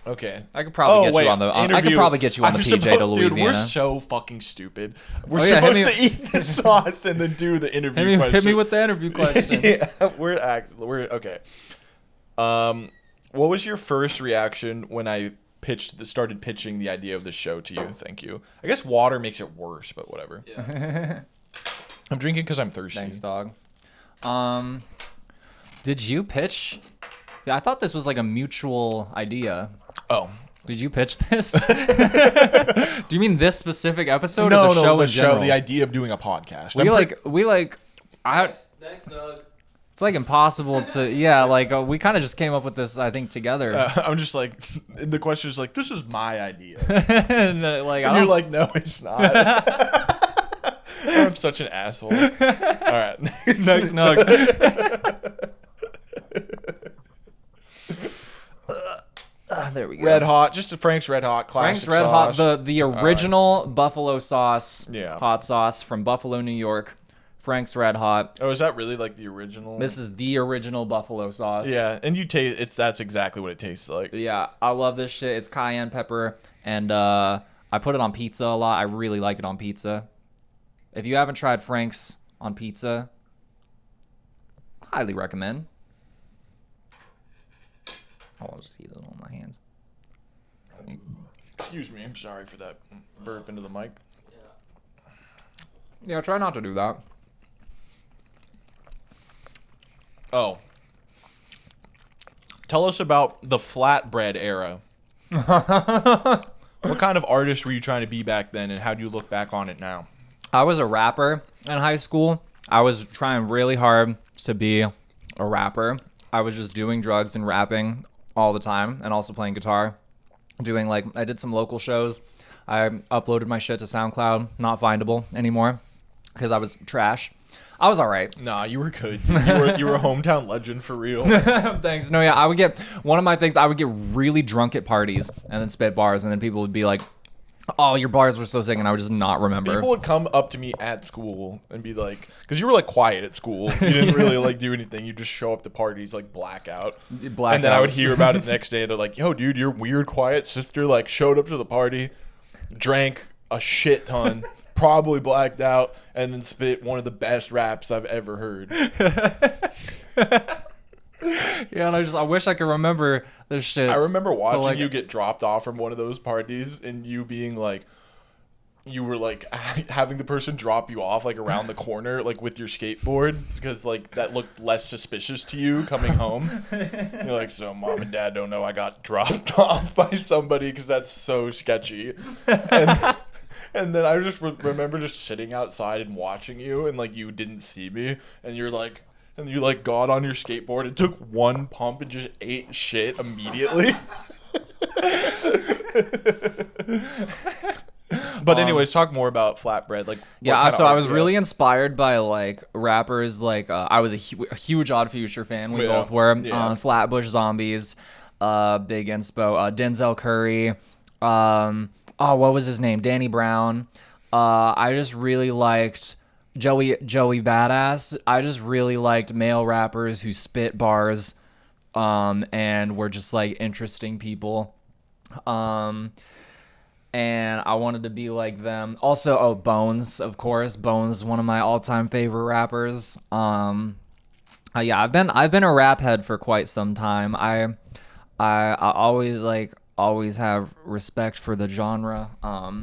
okay. I could probably get you on the. I could probably get you on the PJ to Louisiana. Dude, we're so fucking stupid. We're Oh, yeah, supposed to eat the sauce and then do the interview question. Hit me with the interview question. Yeah, we're okay. What was your first reaction when I started pitching the idea of the show to you? Thank you. I guess water makes it worse, but whatever. Yeah. I'm drinking because I'm thirsty. Thanks, dog. Did you pitch? Yeah, I thought this was like a mutual idea. Oh. Did you pitch this? Do you mean this specific episode or the show in general? The idea of doing a podcast. Next, Doug. It's like impossible to, we kind of just came up with this, I think, together. I'm just like, the question is like, this is my idea. And you're like, no, it's not. I'm such an asshole. All right. Next Nug. There we go. Red Hot, just a Frank's Red Hot classic Frank's Red sauce. Hot, the original buffalo sauce, Yeah. hot sauce from Buffalo, New York. Frank's Red Hot. Oh, is that really like the original? This is the original buffalo sauce. Yeah, and you taste that's exactly what it tastes like. Yeah, I love this shit. It's cayenne pepper, and I put it on pizza a lot. I really like it on pizza. If you haven't tried Frank's on pizza, highly recommend. I'll just eat it on my hands. Excuse me, I'm sorry for that burp into the mic. Yeah, try not to do that. Oh. Tell us about the flatbread era. What kind of artist were you trying to be back then, and how do you look back on it now? I was a rapper in high school. I was trying really hard to be a rapper. I was just doing drugs and rapping all the time, and also playing guitar. I did some local shows. I uploaded my shit to SoundCloud, not findable anymore, because I was trash. I was all right. Nah, you were good. You were a hometown legend for real. Thanks. No, yeah, I would get really drunk at parties and then spit bars, and then people would be like, "Oh, your bars were so sick," and I would just not remember. People would come up to me at school and be like, because you were like quiet at school. You didn't really like do anything. You just show up to parties like blackout. And then I would hear about it the next day. They're like, "Yo, dude, your weird quiet sister like showed up to the party, drank a shit ton." Probably blacked out, and then spit one of the best raps I've ever heard. Yeah, and I wish I could remember this shit. I remember watching you get dropped off from one of those parties, and you being like, you were like having the person drop you off like around the corner, like with your skateboard, because like that looked less suspicious to you coming home. You're like, so mom and dad don't know I got dropped off by somebody because that's so sketchy. And then I just remember just sitting outside and watching you, and like you didn't see me, and you got on your skateboard and took one pump and just ate shit immediately. But anyways, talk more about flatbread. Like, yeah, so I was really inspired by like rappers. Like I was a huge Odd Future fan. We both were. Yeah. Flatbush Zombies, big inspo. Denzel Curry. What was his name? Danny Brown. I just really liked Joey Badass. I just really liked male rappers who spit bars, and were just like interesting people. And I wanted to be like them. Also, Bones, of course. Bones, one of my all-time favorite rappers. Yeah, I've been a rap head for quite some time. I always have respect for the genre.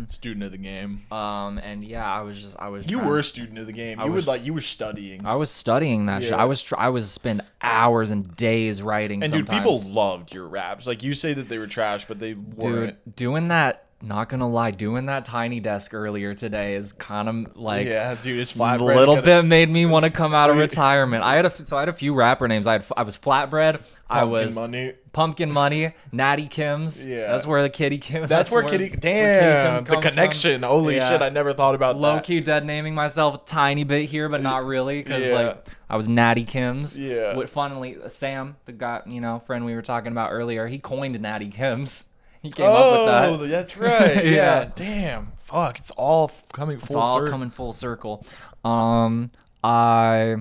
Student of the game. And yeah, I was. You were a student of the game. You were studying. I was studying that shit. I was spend hours and days writing. And sometimes. dude, people loved your raps. Like you say that they were trash, but they weren't. Dude, doing that not gonna lie, doing that tiny desk earlier today is kind of like Yeah, dude, it's a flatbread. little bit made me want to come out of retirement. I had a few rapper names. I was Flatbread. I was Money. Pumpkin Money, Natty Kimz. Yeah. That's where the Kitty Kimz. That's where Kitty. Damn, the connection. Holy Yeah. shit, I never thought about Low that. key dead naming myself a tiny bit here, but not really, because Yeah. like I was Natty Kimz. Yeah. What funnily, Sam, the guy, friend we were talking about earlier, he coined Natty Kimz. He came up with that. Oh, that's right. Yeah. Yeah. Damn. Fuck. It's all coming full It's all circle. coming full circle. I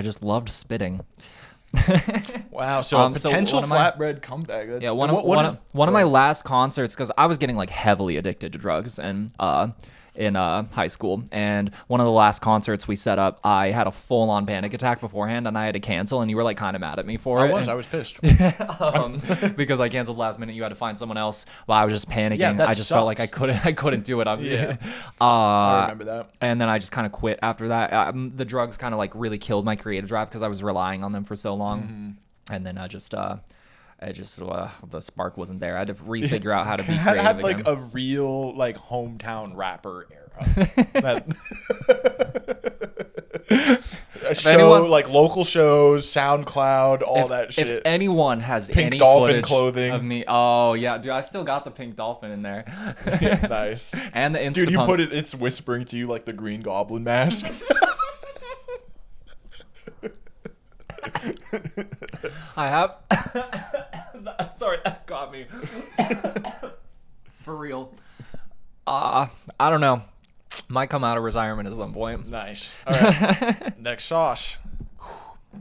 just loved spitting. Wow. So a So potential one of my- flatbread comeback. That's, Yeah, what is- one of my last concerts, because I was getting like heavily addicted to drugs and in high school, and one of the last concerts we set up, I had a full-on panic attack beforehand, and I had to cancel, and you were like kind of mad at me for I it. was. and- I was pissed. because I canceled last minute. You had to find someone else. Well, I was just panicking. Yeah, that I just felt like I sucks. couldn't do it. Yeah. I remember that. And then I just kind of quit after that. The drugs kind of like really killed my creative drive because I was relying on them for so long. Mm-hmm. And then the spark wasn't there. I had to refigure out how to be Had creative had like again. a real like hometown rapper era. That- a show anyone- like local shows, SoundCloud, all that shit. If anyone has Pink any dolphin footage clothing. of me, oh yeah, dude, I still got the pink dolphin in there. Nice. And the Instapumps. Dude, you put it. It's whispering to you like the Green Goblin mask. I have. Sorry, that got me. For real. I don't know. Might come out of retirement at some point. Nice. All right. Next sauce.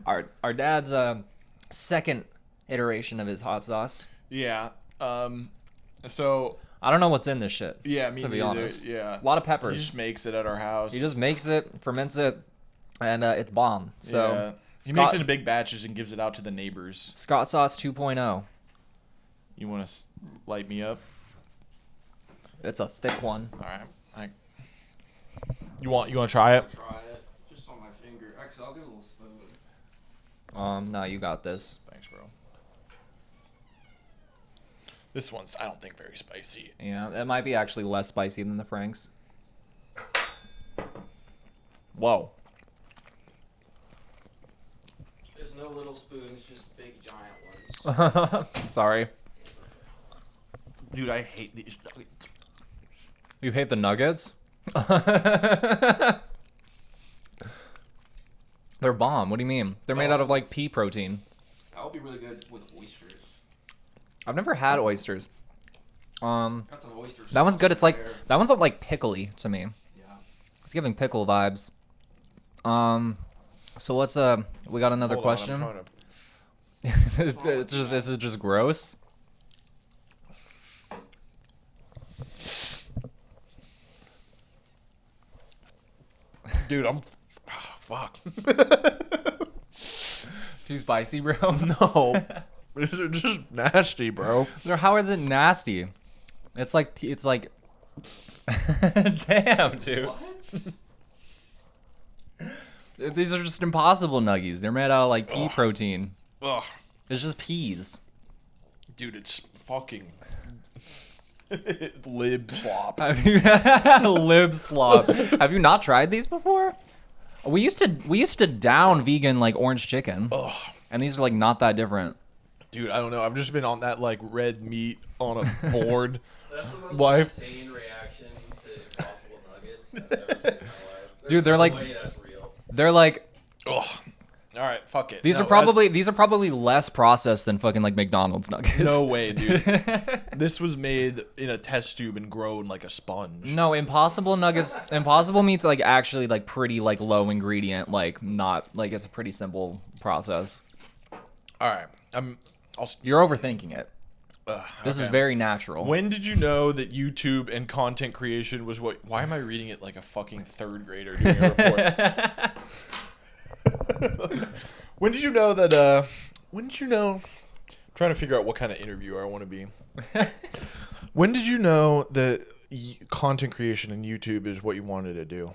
Our dad's second iteration of his hot sauce. Yeah. So I don't know what's in this shit. yeah, me to be neither. honest. Yeah. A lot of He peppers. just makes it at our house. He just makes it, ferments it, and it's bomb. So yeah. He Scott- makes it in big batches and gives it out to the neighbors. Scott sauce 2.0. You want to light me up? It's a thick one. All right. You want to try it? Try it. Just on my finger. Actually, I'll give it a little spoon. No, you got this. Thanks, bro. This one's I don't think very spicy. Yeah, it might be actually less spicy than the Franks. Whoa. There's no little spoons, just big giant ones. Sorry. Dude, I hate these. You hate the nuggets? They're bomb. What do you mean? They're made out of like pea protein. That would be really good with oysters. I've never had oysters. Got some oysters. That one's good. It's like that one's like pickly to me. Yeah. It's giving pickle vibes. So let's we got another Hold on, I'm question. trying to- Is it just gross? Dude, I'm. Fuck. Too spicy, bro. No. These are just nasty, bro. How is it nasty? It's like damn, dude. These are just impossible nuggies. They're made out of like pea protein. Ugh. It's just peas. Dude, it's fucking. Lib slop. Lib slop. Have you not tried these before? We used to down vegan like orange chicken, Ugh. and these are like not that different. Dude, I don't know. I've just been on that like red meat on a board. That's the most Life. insane reaction to Impossible Nuggets I've ever seen in my life. Dude, they're no like- way that's real. They're like Ugh. All right, fuck it. these No, are probably less processed than fucking like McDonald's nuggets. No way, dude. This was made in a test tube and grown like a sponge. No, Impossible Nuggets. Impossible meat's like actually like pretty like low ingredient, like not like it's a pretty simple process. All right, You're overthinking it. This is okay. very natural. When did you know that YouTube and content creation was what? Why am I reading it like a fucking third grader doing a report? When did you know that? When did you know? I'm trying to figure out what kind of interviewer I want to be. When did you know that content creation and YouTube is what you wanted to do?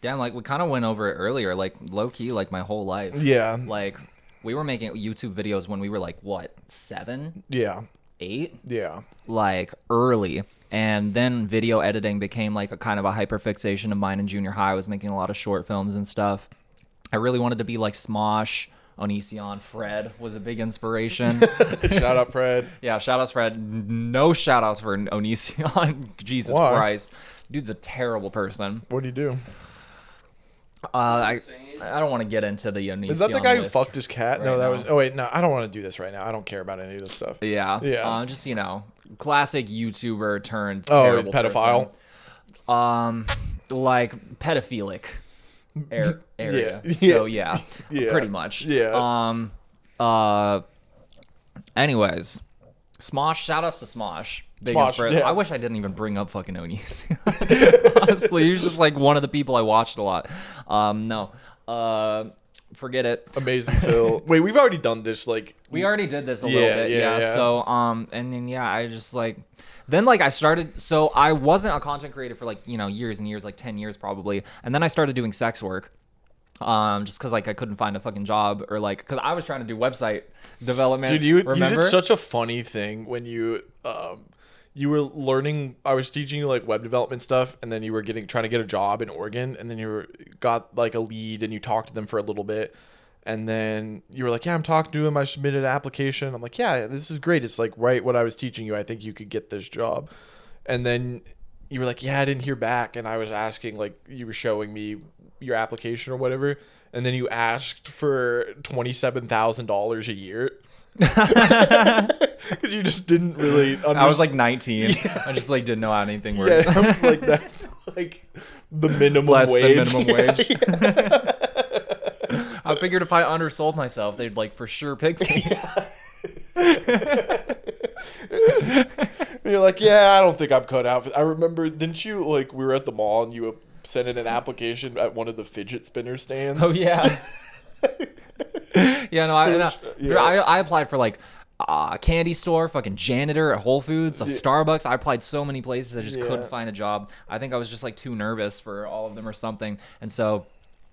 Damn, like we kind of went over it earlier, like low key, like my whole life. Yeah. Like we were making YouTube videos when we were like what 7, Yeah. 8, Yeah. like early. And then video editing became like a kind of a hyperfixation of mine in junior high. I was making a lot of short films and stuff. I really wanted to be like Smosh. Onision, Fred was a big inspiration. Shout out, Fred. Yeah, shout outs Fred. No shout outs for Onision. Jesus Why? Christ. Dude's a terrible person. What do you do? I don't want to get into the Onision Is that the guy who list fucked his cat? right No, that now. was. Oh wait, no, I don't want to do this right now. I don't care about any of this stuff. Yeah. Yeah. Just, classic YouTuber turned Oh, terrible pedophile. person. Like pedophilic area. Yeah. So yeah, Yeah. pretty much. Yeah. Anyways, Smosh. Shout outs to Smosh. Big Smosh, inspiration. yeah. I wish I didn't even bring up fucking Onis. Honestly, he was just like one of the people I watched a lot. No. Forget it. Amazing Phil. Wait, we've already done this. Like, We already did this a Yeah, little bit, yeah, yeah. yeah. So, and then I just like, then like I started. So I wasn't a content creator for like years and years, like 10 years probably, and then I started doing sex work, just because like I couldn't find a fucking job or like because I was trying to do website development. dude, you remember? did such a funny thing when you were learning. I was teaching you like web development stuff, and then you were trying to get a job in Oregon, and then got like a lead, and you talked to them for a little bit. And then you were like, yeah, I'm talking to him. I submitted an application. I'm like, yeah, this is great. It's like right what I was teaching you. I think you could get this job. And then you were like, yeah, I didn't hear back. And I was asking, like, you were showing me your application or whatever. And then you asked for $27,000 a year. Because you just didn't really understand. I was like 19. I just like didn't know how anything yeah, worked. I was like, that's like the minimum Less wage. than minimum wage. Yeah. I figured if I undersold myself, they'd like for sure pick me. You're like, yeah, I don't think I'm cut out for. I remember, didn't you like we were at the mall and you sent in an application at one of the fidget spinner stands? Oh yeah. Yeah, no, Yeah. I applied for like candy store, fucking janitor at Whole Foods, Starbucks. I applied so many places. I just Yeah. couldn't find a job. I think I was just like too nervous for all of them or something. And so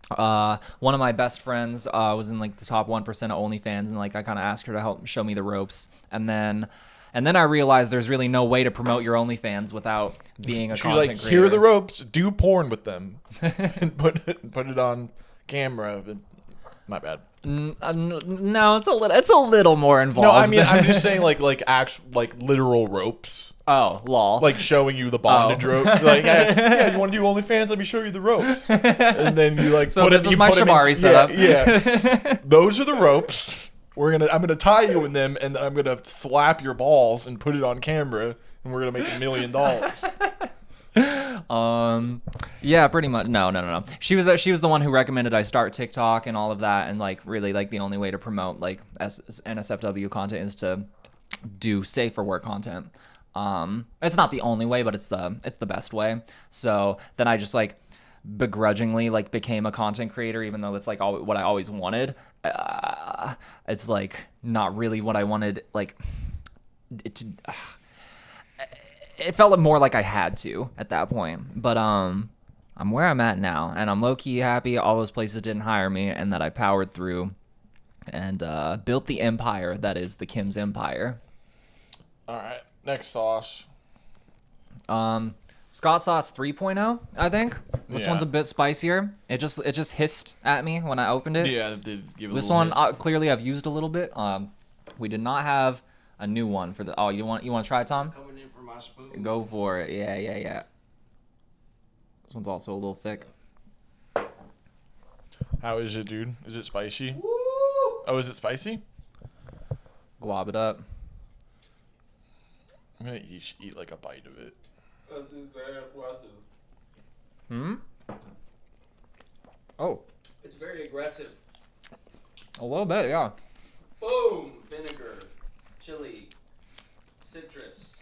one of my best friends was in like the top 1% of OnlyFans, and like I kind of asked her to help show me the ropes. And then I realized there's really no way to promote your OnlyFans without being a She's content like, creator. here are the ropes. Do porn with them, and put it on camera. My bad. No, it's a little more involved. No, I mean I'm just saying like actual like literal ropes. Oh, lol. Like showing you the bondage rope. Like, yeah, you want to do OnlyFans? Let me show you the ropes. And then you like So put this it, is you my put 'em shibari setup. Yeah. Those are the ropes. I'm gonna tie you in them, and I'm gonna slap your balls and put it on camera, and we're gonna make $1 million. Yeah, pretty much. No. She was the one who recommended I start TikTok and all of that, and like really like the only way to promote like NSFW content is to do safer work content. It's not the only way, but it's the best way. So then I just like begrudgingly like became a content creator, even though it's like what I always wanted. It's like not really what I wanted. Like it felt more like I had to at that point. But I'm where I'm at now, and I'm low key happy all those places didn't hire me, and that I powered through and built the empire that is the Kimz Empire. All right, next sauce. Scott Sauce 3.0, I think. This Yeah. one's a bit spicier. It just hissed at me when I opened it. Yeah, it did give it This a little one hiss. clearly I've used a little bit. We did not have a new one for the. Oh, you want to try it, Tom? Coming in for my spoon. Go for it. Yeah. This one's also a little thick. How is it, dude? Is it spicy? Oh, is it spicy? Glob it up. I'm gonna eat like a bite of it. This is very aggressive. Oh, It's very aggressive. a little bit, yeah. Boom! Vinegar, chili, citrus.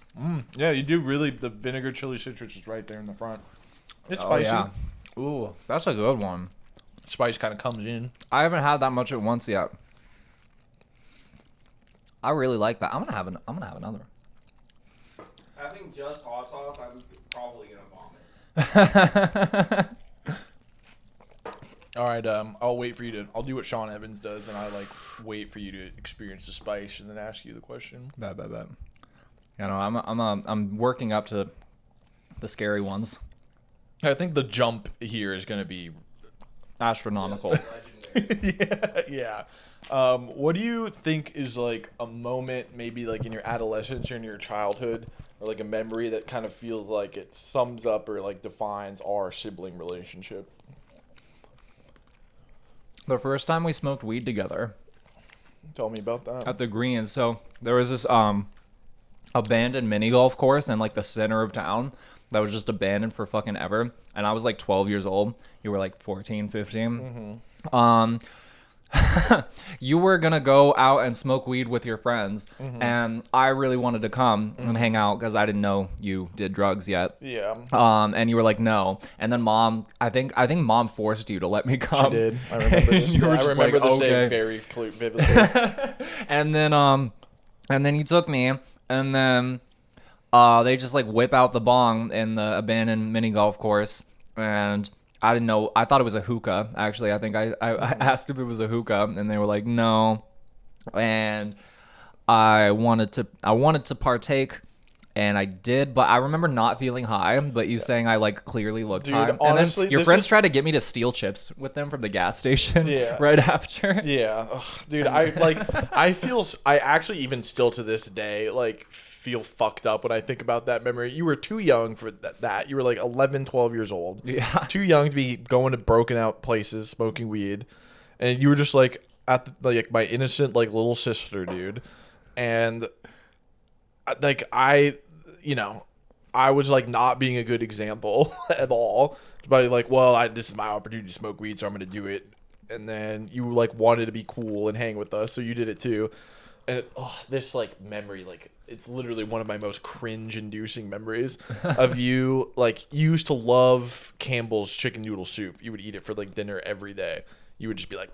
Yeah, you do really. The vinegar chili citrus is right there in the front. It's Oh, spicy. yeah. Ooh, that's a good one. Spice kind of comes in. I haven't had that much at once yet. I really like that. I'm gonna have another. Having just hot sauce, I'm probably gonna vomit. All right, I'll wait for you to. I'll do what Sean Evans does, and I like wait for you to experience the spice and then ask you the question. Bet. You know, I'm working up to the scary ones. I think the jump here is going to be Astronomical. yeah. What do you think is like a moment, maybe like in your adolescence or in your childhood, or like a memory that kind of feels like it sums up or like defines our sibling relationship? The first time we smoked weed together Tell me about that. at the Greens. So there was this abandoned mini golf course in like the center of town that was just abandoned for fucking ever. And I was like 12 years old. You were like 14, 15. You were gonna go out and smoke weed with your friends, and I really wanted to come and hang out because I didn't know you did drugs yet. Yeah. And you were like, no. And then mom, I think mom forced you to let me come. She did. I remember this. You were I just remember like, this day okay. very vividly. And then you took me, and then they just like whip out the bong in the abandoned mini golf course, and I didn't know. I thought it was a hookah. Actually, I think I asked if it was a hookah, and they were like, no. And I wanted to partake, and I did, but I remember not feeling high. But you saying I like clearly looked Dude, high. honestly, and then your this friends is- tried to get me to steal chips with them from the gas station. Yeah. Right after. Yeah. Ugh, dude, I actually even still to this day like feel fucked up when I think about that memory. You were too young for that. You were like 11, 12 years old. Yeah. Too young to be going to broken out places smoking weed. And you were just like at the, like my innocent like little sister, dude. And like I was like not being a good example at all. But like, well, this is my opportunity to smoke weed, so I'm going to do it. And then you like wanted to be cool and hang with us, so you did it too. And this like memory, like it's literally one of my most cringe-inducing memories of you. Like you used to love Campbell's chicken noodle soup. You would eat it for like dinner every day. You would just be like,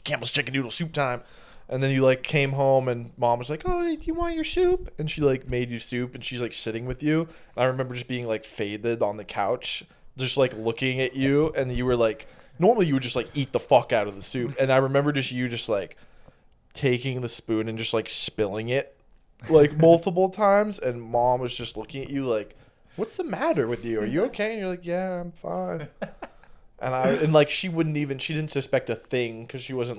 Campbell's chicken noodle soup time. And then you like came home and mom was like, oh, do you want your soup? And she like made you soup and she's like sitting with you. And I remember just being like faded on the couch, just like looking at you. And you were like, normally you would just like eat the fuck out of the soup. And I remember you just like taking the spoon and just like spilling it like multiple times. And mom was just looking at you like, what's the matter with you? Are you okay? And you're like, yeah, I'm fine. And like she didn't suspect a thing because she was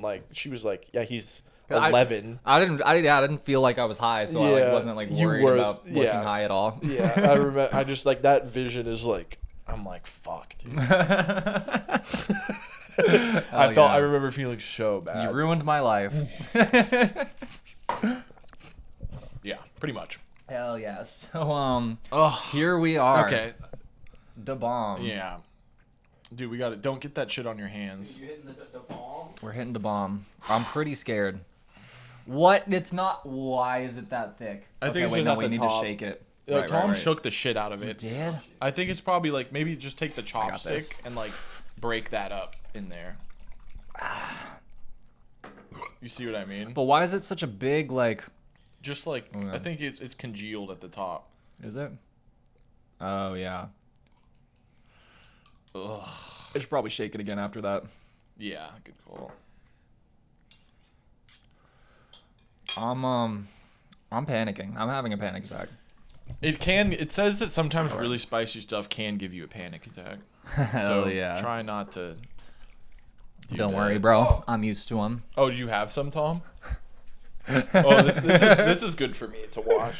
like, yeah, he's 11. I didn't feel like I was high, so I like, wasn't like you worried were- about looking high at all. Yeah, I remember. I just like that vision is like, I'm like, fuck, dude. I remember feeling so bad. You ruined my life. Yeah, pretty much. Hell yeah. So here we are. Okay. Da bomb. Yeah. Dude, we got it. Don't get that shit on your hands. You hitting the bomb? We're hitting da bomb. I'm pretty scared. What? It's not. Why is it that thick? I think okay, it's wait, just no, at we the need top. to shake it. Like Tom shook the shit out of it. Did? I think it's probably like maybe just take the this. chopstick and like break that up in there. You see what I mean? But why is it such a big like? Just like Okay. I think it's congealed at the top. Is it? Oh yeah. Ugh. I should probably shake it again after that. Yeah, good call. I'm panicking. I'm having a panic attack. It says that sometimes really spicy stuff can give you a panic attack. Hell So yeah. try not to do Don't that. worry, bro. I'm used to them. Oh, did you have some, Tom? Oh, this is good for me to watch.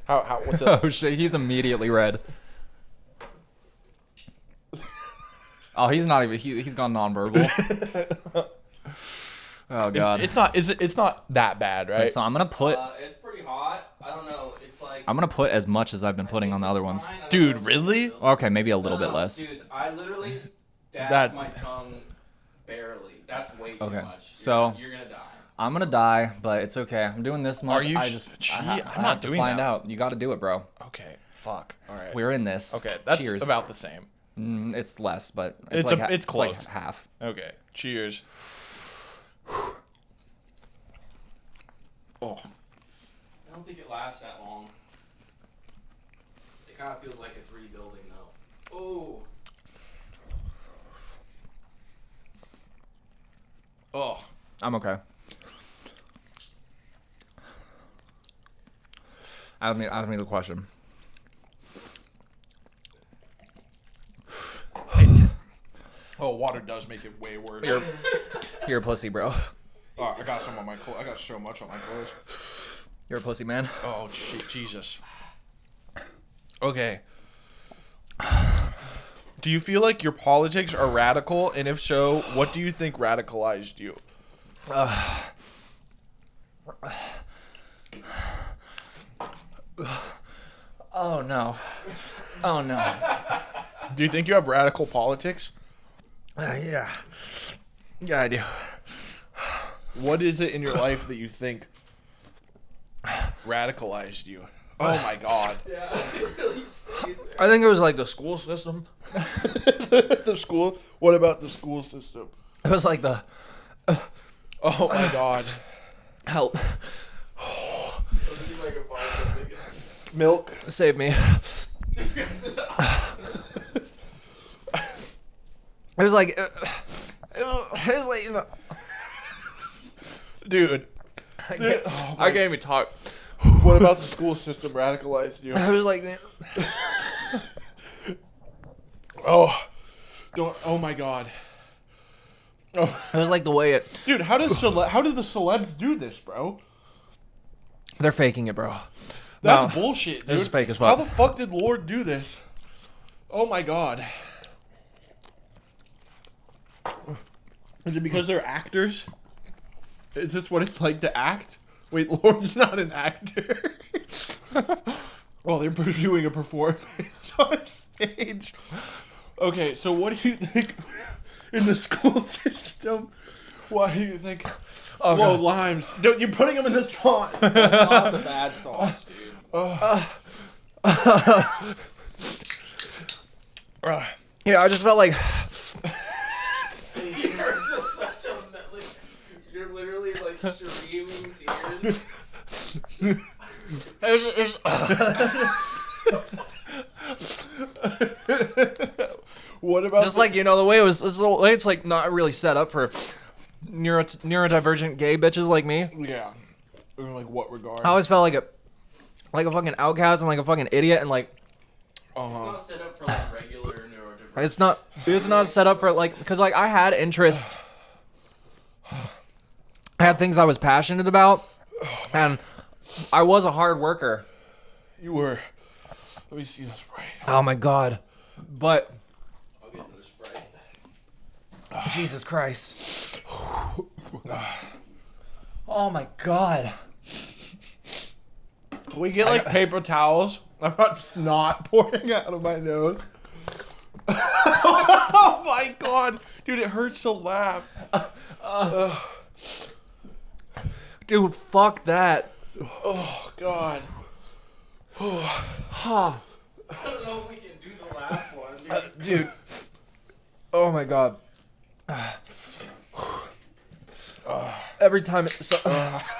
How what's up? Oh shit, he's immediately red. Oh, he's not even. He's gone nonverbal. Oh god. It's not that bad, right? So I'm gonna put. It's pretty hot. I don't know. It's like. I'm gonna put as much as I've been putting on the other ones. Fine. I don't Dude, know. really? Okay, maybe a little bit No, less. Dude, I literally dabbed That's- my tongue barely. That's way too Okay, much. so- You're gonna die. I'm gonna die, but it's okay. I'm doing this much. Are you I sh- just. Gee, I I'm have not to doing find that. out. You got to do it, bro. Okay, fuck. All right. We're in this. Okay, that's Cheers. about the same. It's less, but It's like a- it's close. like half. Okay, cheers. Oh, I don't think it lasts that long. It kind of feels like it's rebuilding though. Oh. oh, I'm okay. ask me the question. Oh, water does make it way worse. You're a pussy, bro. Oh, I got some on my clothes. I got so much on my clothes. You're a pussy, man. Oh, shit, Jesus. Okay. Do you feel like your politics are radical? And if so, what do you think radicalized you? Oh no. Oh no. Do you think you have radical politics? Yeah. Yeah, I do. What is it in your life that you think radicalized you? Oh my God. Yeah, it really stays there. I think it was like the school system. The school? What about the school system? It was like the Oh my God. help. Let's do like a podcast. Milk. Save me. It was like you know. Dude. I can't even talk. What about the school system radicalized you? I was like, Oh. Don't. Oh my God. Oh. it was like the way it. Dude, how do the celebs do this, bro? They're faking it, bro. That's No. bullshit, dude. This is fake as fuck. How the fuck did Lord do this? Oh my God. Is it because they're actors? Is this what it's like to act? Wait, Lord's not an actor. Oh, they're doing a performance on stage. Okay, so what do you think in the school system? Why do you think? Oh, Whoa, God. limes! Dude, you're putting them in the sauce. That's not the bad sauce, dude. Yeah, I just felt like You're literally like streaming tears. it was What about just like, you know, the way it's like not really set up for neurodivergent gay bitches like me. Yeah. In like what regard? I always felt like a fucking outcast and like a fucking idiot, and like It's not set up for like regular neurodivergent. it's not set up for like, because like I had interests, I had things I was passionate about, and I was a hard worker. You were. Let me see this right. Oh my God. But I'll get another Sprite. Jesus Christ. Oh my God. Can we get like paper towels? I've got snot pouring out of my nose. Oh my God. Dude, it hurts to laugh. Dude, fuck that. Oh God. Huh. I don't know if we can do the last one, dude. Dude. Oh my God. Every time That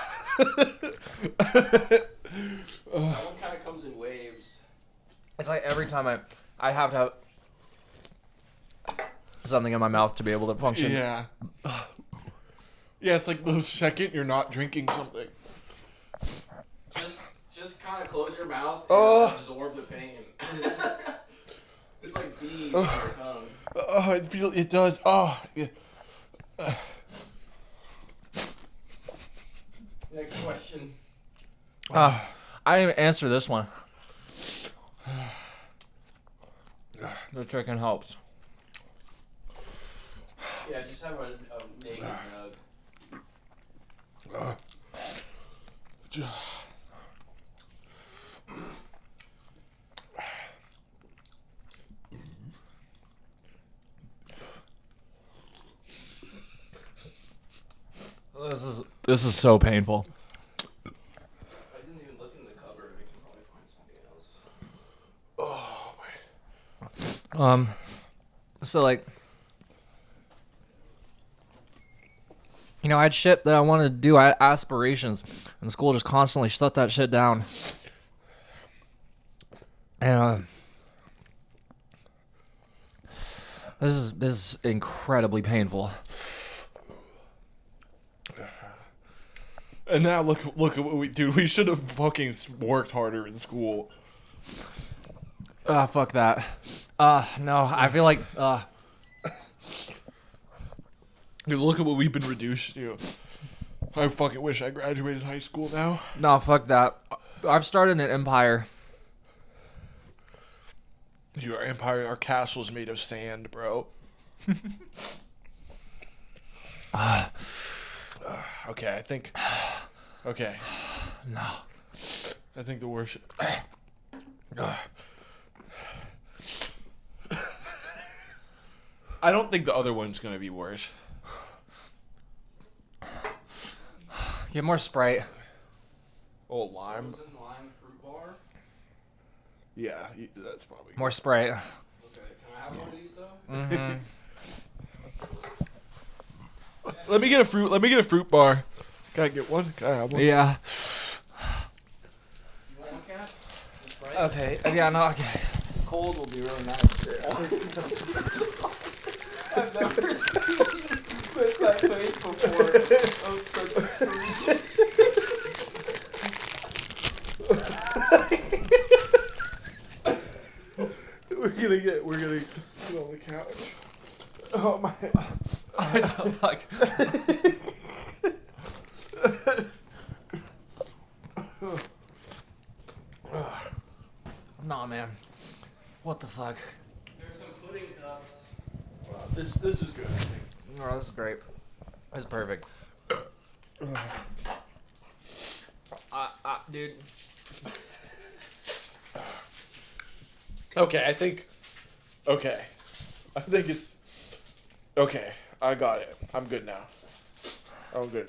one kind of comes in waves. it's like every time I have to have something in my mouth to be able to function. Yeah. Yeah, it's like the second you're not drinking something. Just kind of close your mouth Oh. and absorb the pain. It's like bees on your tongue. Oh, it does. Oh, yeah. Next question. I didn't even answer this one. The chicken helps. Yeah, just have a naked nug. This is so painful. I didn't even look in the cupboard. I can probably find something else. So like, you know, I had shit that I wanted to do. I had aspirations, and school just constantly shut that shit down. And this is incredibly painful. And now look at what we do. We should have fucking worked harder in school. Fuck that. No, I feel like, Dude, look at what we've been reduced to. I fucking wish I graduated high school now. no, fuck that. I've started an empire. Dude, our empire, our castle's made of sand, bro. Okay, I think. Okay. No. I think the worst. I don't think the other one's gonna be worse. Get more Sprite. Oh, lime. Frozen lime fruit bar. Yeah, that's probably. More Sprite. Okay, can I have one of these though? Mm-hmm. Let me get a fruit. Let me get a fruit bar. Can I get one? Can I have one? Yeah. You want one, Cat? Just right? Okay. Yeah, no, okay. Cold will be really nice. I've never seen you make that face before. Oh, such a We're gonna get on the couch. Oh my. I don't like. Nah, man. What the fuck? There's some pudding cups. This is good. I think. Oh, this is great. This is perfect. Dude. Okay, I think. Okay, I think it's. Okay, I got it. I'm good now. I'm good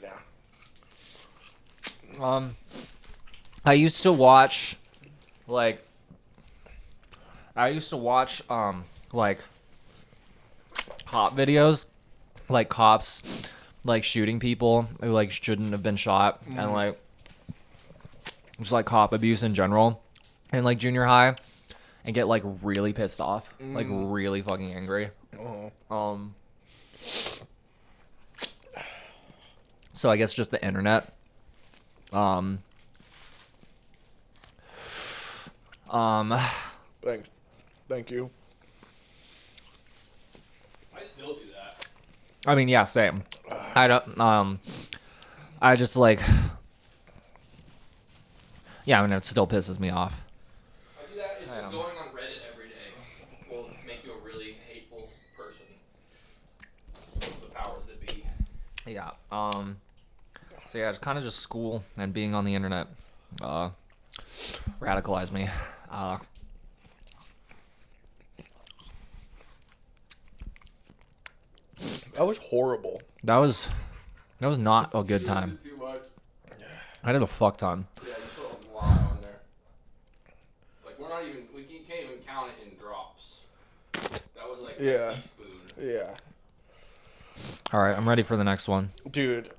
now. I used to watch, like, like, cop videos, like cops, like shooting people who like shouldn't have been shot, and like, just like cop abuse in general, in like junior high, and get like really pissed off, like really fucking angry. Oh. So I guess just the internet. Thank you. I still do that. I mean, yeah, same. I don't. I just like. Yeah, I mean, it still pisses me off. I do that. It's just going on Reddit every day will make you a really hateful person. The powers that be. Yeah. So yeah, it's kind of just school and being on the internet. Radicalized me. That was horrible. That was not a good time. Too much. I did a fuck ton. Yeah, you put a lot on there. Like we can't even count it in drops. That was like Yeah. a teaspoon. Yeah. All right, I'm ready for the next one. Dude.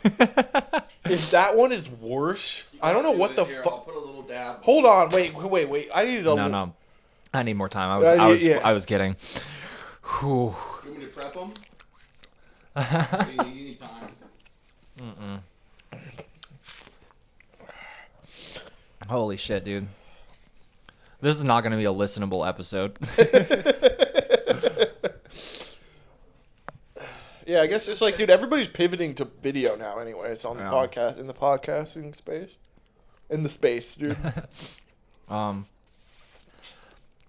If that one is worse, I don't know what the Here, I'll fuck. put a little dab. Hold on, wait. I need a No. I need more time. Yeah. I was kidding. Whew. You want me to prep them? You need time. Holy shit, dude. This is not going to be a listenable episode. Yeah, I guess it's like, dude, everybody's pivoting to video now. Anyways, on the Yeah. podcast, in the podcasting space, dude.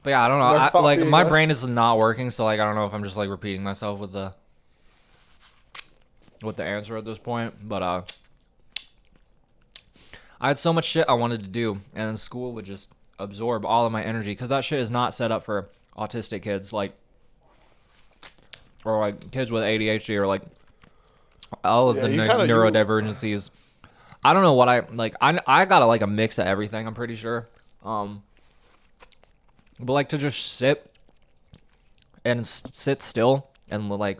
But yeah, I don't know. They're Like copying my us. brain is not working, so like I don't know if I'm just like repeating myself with the answer at this point. But I had so much shit I wanted to do, and then school would just absorb all of my energy because that shit is not set up for autistic kids, like or like kids with ADHD or like all of Yeah, the you kinda- neurodivergencies. I don't know what I like. I got like a mix of everything. I'm pretty sure. But like to just sit and sit still and like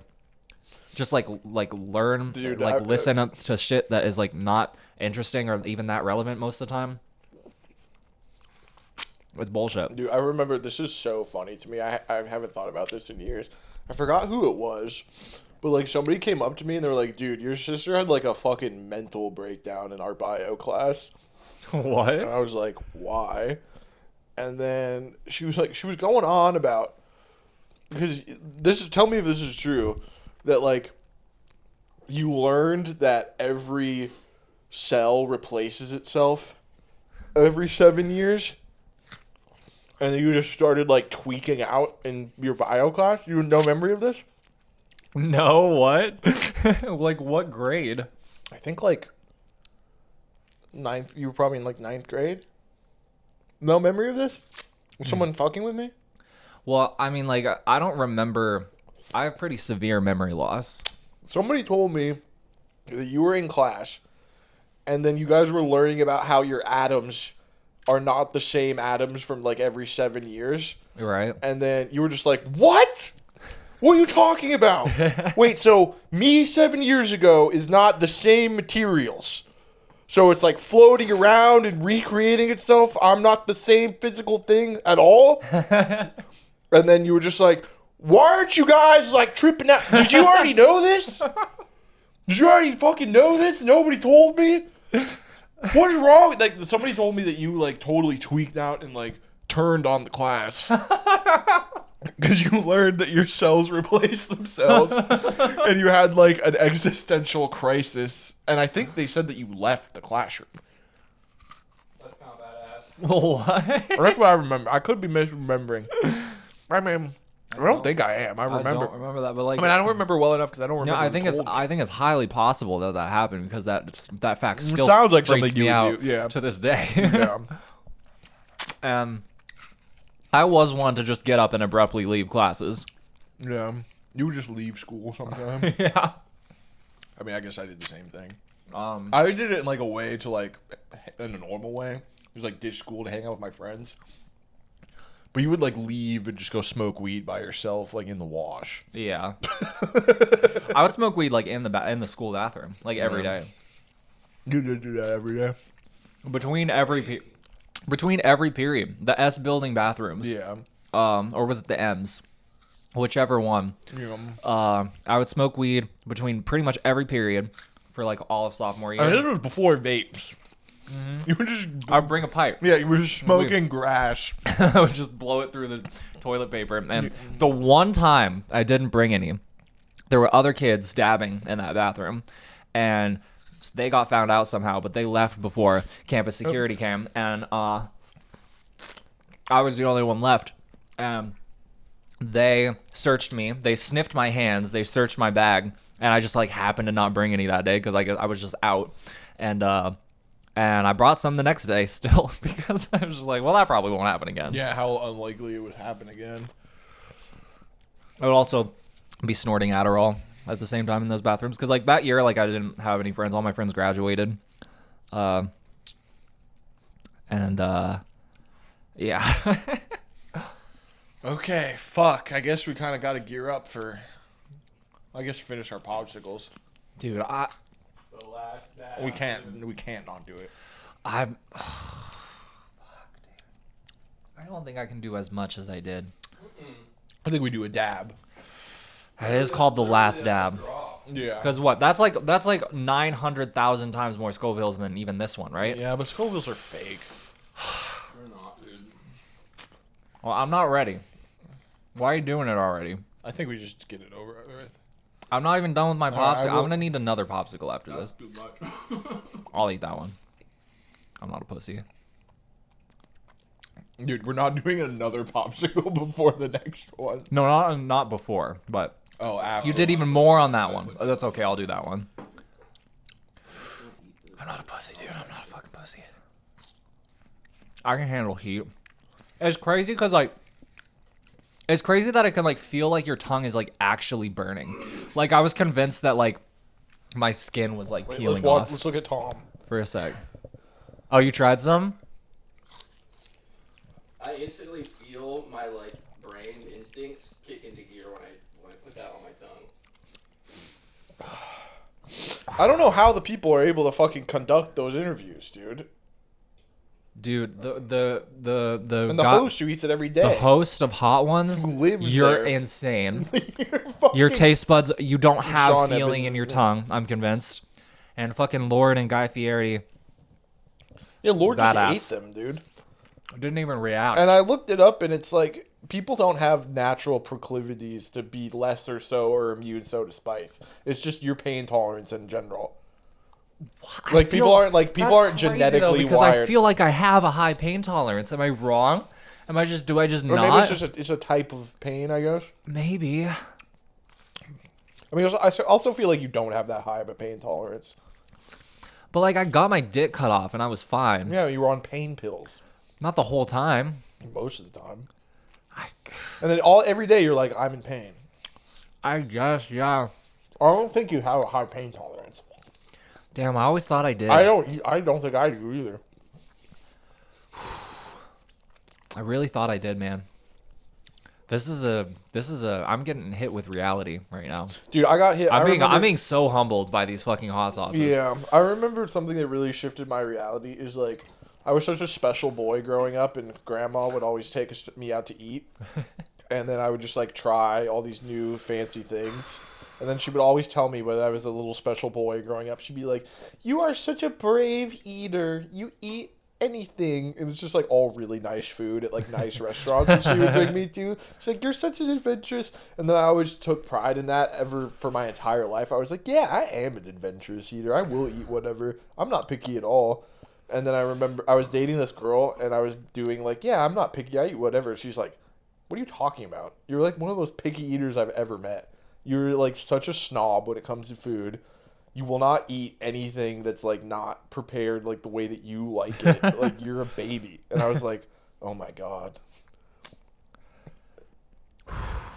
just like learn, Dude, like I- listen up to shit that is like not interesting or even that relevant most of the time. It's bullshit. Dude, I remember, this is so funny to me. I haven't thought about this in years. I forgot who it was, But like somebody came up to me and they were like, "Dude, your sister had like a fucking mental breakdown in our bio class." What? And I was like, "Why?" And then she was going on about, because tell me if this is true, that like you learned that every cell replaces itself every 7 years, and then you just started like tweaking out in your bio class. You have no memory of this? No, what? Like what grade? I think like ninth. You were probably in like ninth grade. No memory of this? Was someone fucking with me? Well, I mean, like, I don't remember. I have pretty severe memory loss. Somebody told me that you were in class, and then you guys were learning about how your atoms are not the same atoms from like every 7 years. Right. And then you were just like, "What? What are you talking about?" Wait, so me 7 years ago is not the same materials. So it's like floating around and recreating itself. I'm not the same physical thing at all. And then you were just like, "Why aren't you guys like tripping out? Did you already know this? Did you already fucking know this? Nobody told me? What is wrong?" Like somebody told me that you like totally tweaked out and like turned on the class. Because you learned that your cells replace themselves. And you had like an existential crisis. And I think they said that you left the classroom. That's kind of badass. What? That's what I remember. I could be misremembering. I mean, I don't think I am. I remember. I don't remember that, but like, I mean, I don't remember well enough because I don't remember. no, I who think told me. I think it's highly possible that happened because that fact still sounds like freaks something me you would out do, yeah. to this day. Yeah. I was one to just get up and abruptly leave classes. Yeah. You would just leave school sometime. Yeah. I mean, I guess I did the same thing. Um. I did it in like a way to like, in a normal way. It was like ditch school to hang out with my friends. But you would like leave and just go smoke weed by yourself, like in the wash. Yeah. I would smoke weed like in the school bathroom, like every day. You did do that every day. Between every period, the S building bathrooms. Yeah. Or was it the M's? Whichever one. Yeah. I would smoke weed between pretty much every period for like all of sophomore year. I mean, this was before vapes. You were just I would bring a pipe. yeah, you were just smoking grass. I would just blow it through the toilet paper. And the one time I didn't bring any, there were other kids dabbing in that bathroom, and they got found out somehow. But they left before campus security came, and I was the only one left. They searched me. They sniffed my hands. They searched my bag, and I just like happened to not bring any that day because I was just out, and I brought some the next day still because I was just like, well, that probably won't happen again. Yeah, how unlikely it would happen again. I would also be snorting Adderall at the same time in those bathrooms because like that year, like I didn't have any friends. All my friends graduated, yeah. Okay, fuck. I guess we kind of got to gear up for, finish our popsicles. Dude, The last dab. We can't not do it. I don't think I can do as much as I did. I think we do a dab. It is called the last dab. Yeah. Because what? That's like 900,000 times more Scovilles than even this one, right? Yeah, but Scovilles are fake. They're not, dude. Well, I'm not ready. Why are you doing it already? I think we just get it over with. I'm not even done with my All right, popsicle. I will- I'm gonna need another popsicle after this. Too much. I'll eat that one. I'm not a pussy. Dude, we're not doing another popsicle before the next one. No, not before, but Oh, after. you did even more on that one. Oh, that's okay. I'll do that one. I'm not a pussy, dude. I'm not a fucking pussy. I can handle heat. It's crazy because like, it's crazy that I can like feel like your tongue is like actually burning. Like I was convinced that like my skin was like peeling off Let's look at Tom. for a sec. Oh, you tried some? I instantly feel my like brain instincts kick into gear when I put that on my tongue. I don't know how the people are able to fucking conduct those interviews, dude. Dude, the And the host who eats it every day. the host of Hot Ones, Who lives you're there. insane. You're Your fucking- taste buds, you don't have Sean feeling Evans in your is- tongue. I'm convinced. And fucking Lord and Guy Fieri Yeah, Lord just Badass. ate them, dude. didn't even react. And I looked it up, and it's like people don't have natural proclivities to be less or so or immune so to spice. It's just your pain tolerance in general. Like people aren't That's crazy, genetically because wired. I feel like I have a high pain tolerance. Am I wrong? Do I just or not? maybe it's a type of pain, I guess. Maybe. I mean, I also feel like you don't have that high of a pain tolerance. But like I got my dick cut off and I was fine. Yeah, you were on pain pills Not the whole time. most of the time. And then every day you're like, I'm in pain. I guess, yeah. I don't think you have a high pain tolerance. Damn, I always thought I did. I don't think I do either. I really thought I did, man. This is a I'm getting hit with reality right now. Dude, I got hit. I'm being so humbled by these fucking hot sauces. Yeah, I remember something that really shifted my reality is like I was such a special boy growing up, and Grandma would always take me out to eat, and then I would just like try all these new fancy things, and then she would always tell me when I was a little special boy growing up, she'd be like, "You are such a brave eater. You eat anything." It was just like all really nice food at like nice restaurants that she would bring me to. She's like, "You're such an adventurous," and then I always took pride in that for my entire life. I was like, "Yeah, I am an adventurous eater. I will eat whatever. I'm not picky at all." And then I remember I was dating this girl, and I was doing like, "Yeah, I'm not picky. I eat whatever." She's like, "What are you talking about? You're like one of the most picky eaters I've ever met. You're like such a snob when it comes to food. You will not eat anything that's like not prepared like the way that you like it. Like you're a baby." And I was like, "Oh my God.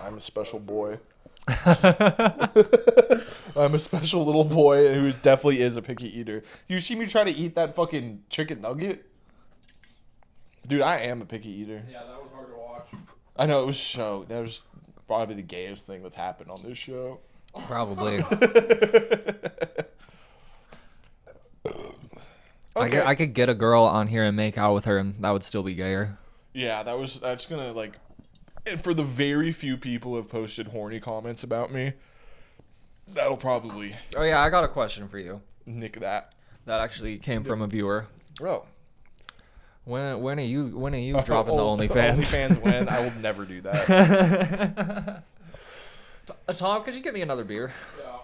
I'm a special boy." I'm a special little boy who definitely is a picky eater. You see me try to eat that fucking chicken nugget? Dude, I am a picky eater. Yeah, that was hard to watch. I know, that was probably the gayest thing that's happened on this show. Probably. Okay. I could get a girl on here and make out with her, and that would still be gayer. Yeah, that's gonna like, and for the very few people who have posted horny comments about me, that'll probably Oh yeah, I got a question for you. nick that. That actually came from a viewer. Oh, When are you dropping the OnlyFans? OnlyFans when? I will never do that. Tom, could you get me another beer? Yeah.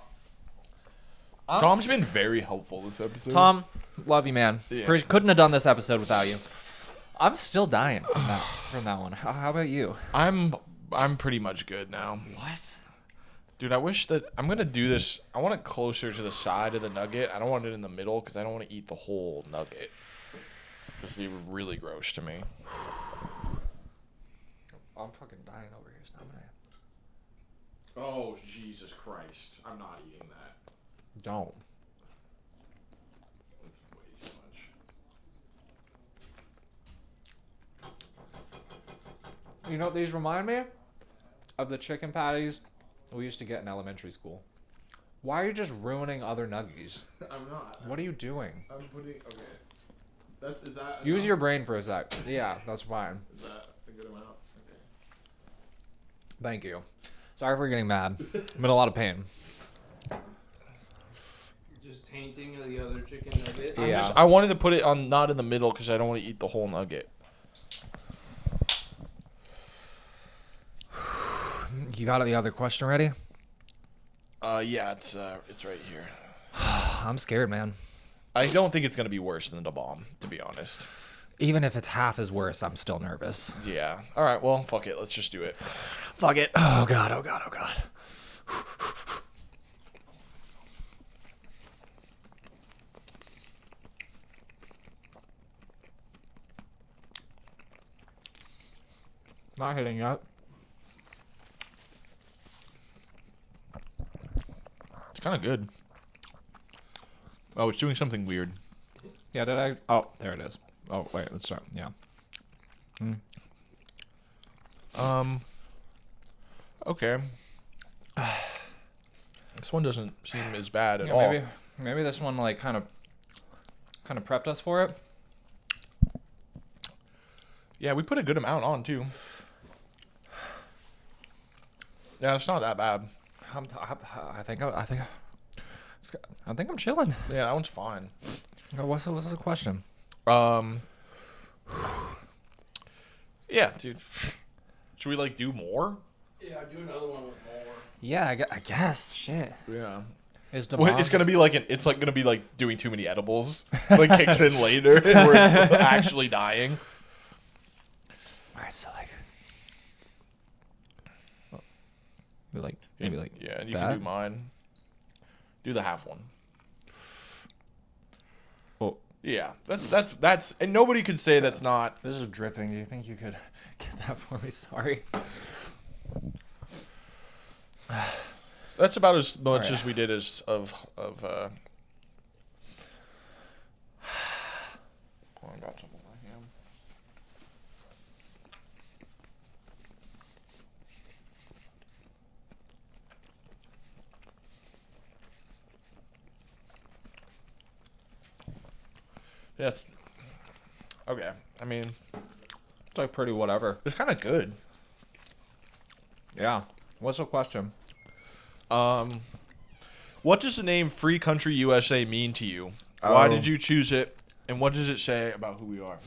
Tom's been very helpful this episode. Tom, love you, man. Yeah. Couldn't have done this episode without you. I'm still dying from that one. How about you? I'm pretty much good now. What? Dude, I wish that I'm gonna do this. I want it closer to the side of the nugget. I don't want it in the middle because I don't want to eat the whole nugget. It's really gross to me. I'm fucking dying over here. Stop it. Oh, Jesus Christ. I'm not eating that. Don't. That's way too much. You know what these remind me of? The chicken patties we used to get in elementary school. Why are you just ruining other nuggies? I'm not. What are you doing? I'm putting. Okay. Is that. Use enough? your brain for a sec. Yeah, that's fine. Is that a good amount? Okay. Thank you. Sorry for getting mad. I'm in a lot of pain. Just tainting of the other chicken nuggets. Yeah. I wanted to put it on not in the middle because I don't want to eat the whole nugget. You got the other question ready? Yeah, it's right here. I'm scared, man. I don't think it's gonna be worse than the bomb, to be honest. Even if it's half as worse, I'm still nervous. Yeah. All right. Well, fuck it. Let's just do it. Fuck it. Oh god, oh god, oh god. Not hitting yet. It's kind of good. Oh, it's doing something weird. Yeah, did I? Oh, there it is. Oh, wait, let's start. Yeah. Okay. This one doesn't seem as bad at all. Maybe this one like kind of prepped us for it. Yeah, we put a good amount on too. Yeah, it's not that bad. I think I'm chilling. Yeah, that one's fine. What's the question? Yeah, dude. Should we like do more? Yeah, do another one with more. Yeah, I guess. Shit. Yeah. Is It's gonna be like it's like gonna be like doing too many edibles. Like kicks in later and we're actually dying. All right, so like maybe like yeah, and you that? can do mine. Do the half one. Oh, Yeah, that's and nobody could say that's not. this is dripping. Do you think you could get that for me? Sorry. That's about as much Alright. as we did as of oh, I got some in my hand. Yes. Okay. I mean, It's like pretty whatever. it's kind of good. Yeah. What's the question? What does the name Free Country USA mean to you? Why Oh. did you choose it? And what does it say about who we are?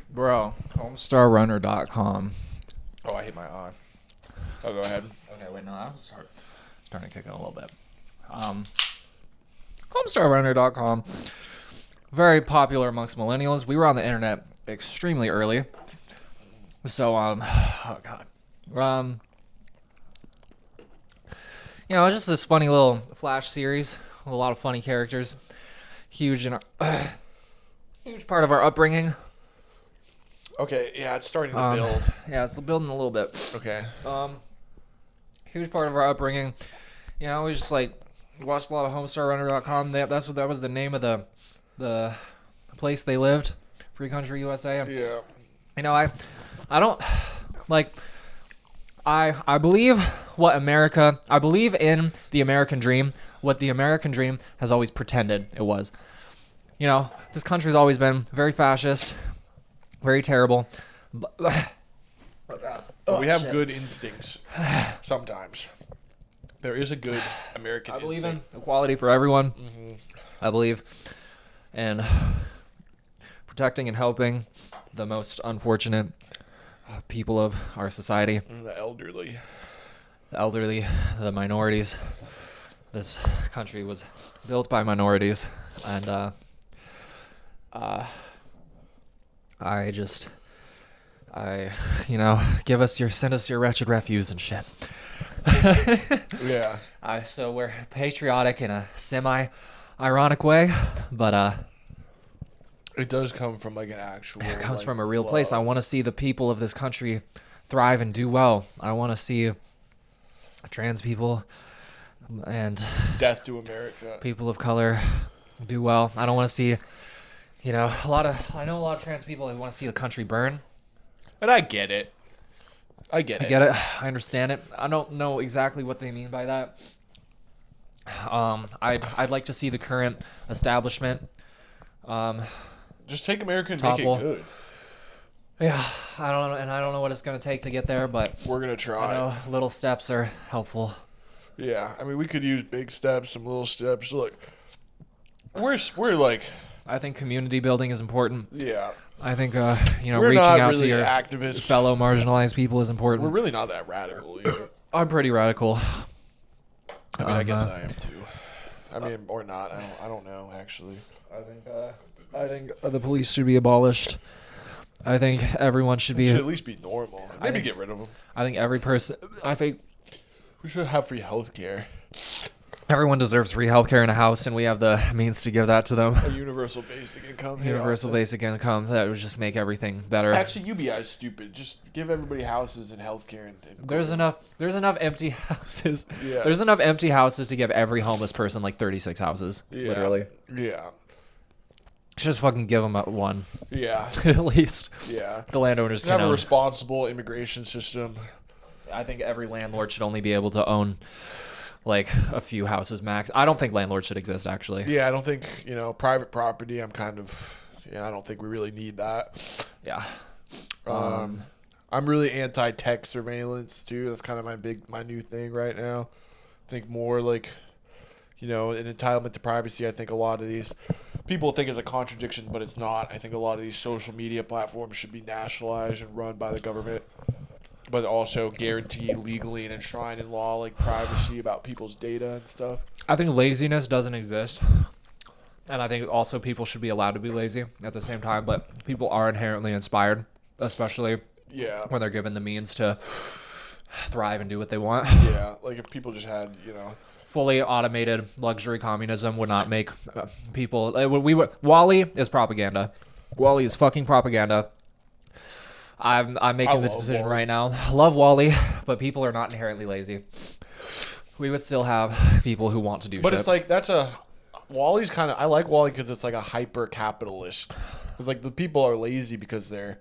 Bro, homestarrunner.com. Oh, I hit my eye. Oh, go ahead. Okay, wait, no, I'm starting to kick in a little bit. Homestarrunner.com. Very popular amongst millennials. We were on the internet extremely early. So, oh god. You know, it's just this funny little Flash series with a lot of funny characters. Huge in our, huge part of our upbringing. Okay, yeah, it's starting to build. Yeah, it's building a little bit. Okay. Huge part of our upbringing. You know, we just like watched a lot of homestarrunner.com. That was the name of the place they lived, Free Country USA. Yeah. You know, I don't like I believe I believe in the American dream, what the American dream has always pretended it was. You know, this country's always been very fascist, very terrible. But we have good instincts sometimes. There is a good American I believe instinct. in equality for everyone. I believe in protecting and helping the most unfortunate people of our society. The elderly. The elderly, the minorities. This country was built by minorities, and send us your wretched refuse and shit. Yeah. So we're patriotic in a semi-ironic way, but It does come from like an actual. it comes like, from a real place. I want to see the people of this country thrive and do well. I want to see trans people and Death to America. people of color do well. I don't want to see, I know a lot of trans people who want to see the country burn. And I get it. I get I it. get it. I understand it. I don't know exactly what they mean by that. I'd like to see the current establishment. Just take America and Topple. make it good. Yeah, I don't know, and I don't know what it's gonna take to get there, but We're gonna I try. know little steps are helpful. Yeah, I mean, we could use big steps, some little steps. Look, we're like, I think community building is important. yeah, I think we're reaching not out really to your activists. fellow marginalized people is We're important. really not that radical either. I'm pretty radical. I mean, I guess I am too. I mean, or not. I don't know actually. I think the police should be abolished. I think everyone should It should be. at least be normal. Maybe think- get rid of them. I think every person. I think We should have free health care. everyone deserves free healthcare in a house, and we have the means to give that to them. A universal basic income. Hey, Universal Austin. basic income that would just make everything better. Actually, UBI is stupid. Just give everybody houses and healthcare. And There's enough empty houses. Yeah. There's enough empty houses to give every homeless person like 36 houses. Yeah. Literally. Yeah. Just fucking give them one Yeah. at least. Yeah. The landowners Just can have a own. responsible immigration system. I think every landlord should only be able to own like a few houses max. I don't think landlords should exist actually. Yeah, I don't think, private property, I don't think we really need that. Yeah. I'm really anti-tech surveillance too. That's kind of my new thing right now. I think more like, an entitlement to privacy. I think a lot of these people think it's a contradiction, but it's not. I think a lot of these social media platforms should be nationalized and run by the government, but also guarantee legally and enshrined in law, like privacy about people's data and stuff. I think laziness doesn't exist. And I think also people should be allowed to be lazy at the same time, but people are inherently inspired, especially when they're given the means to thrive and do what they want. Yeah, like if people just had, Fully automated luxury communism would not make people... Wall-E is propaganda. Wall-E is fucking propaganda. I'm making this decision Wall-E right now. Love Wall-E, but people are not inherently lazy. We would still have people who want to do shit. But it's like, Wall-E's kind of... I like Wall-E because it's like a hyper-capitalist. It's like the people are lazy because they're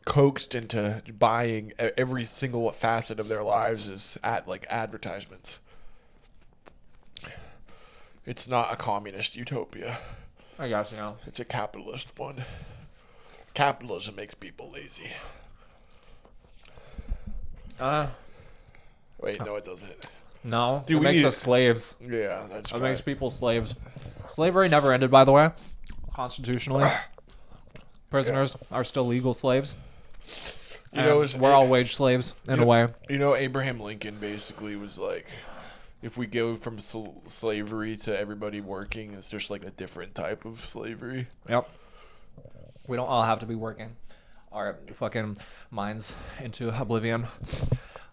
coaxed into buying every single facet of their lives is advertisements. It's not a communist utopia. I guess, It's a capitalist one. Capitalism makes people lazy. Wait, no, it doesn't. No, Dude, it makes us slaves. Yeah, that's It makes people slaves. Slavery never ended, by the way. Constitutionally. Prisoners are still legal slaves. We're all wage slaves, in a way. Abraham Lincoln basically was like, if we go from slavery to everybody working, it's just like a different type of slavery. Yep. We don't all have to be working our fucking minds into oblivion.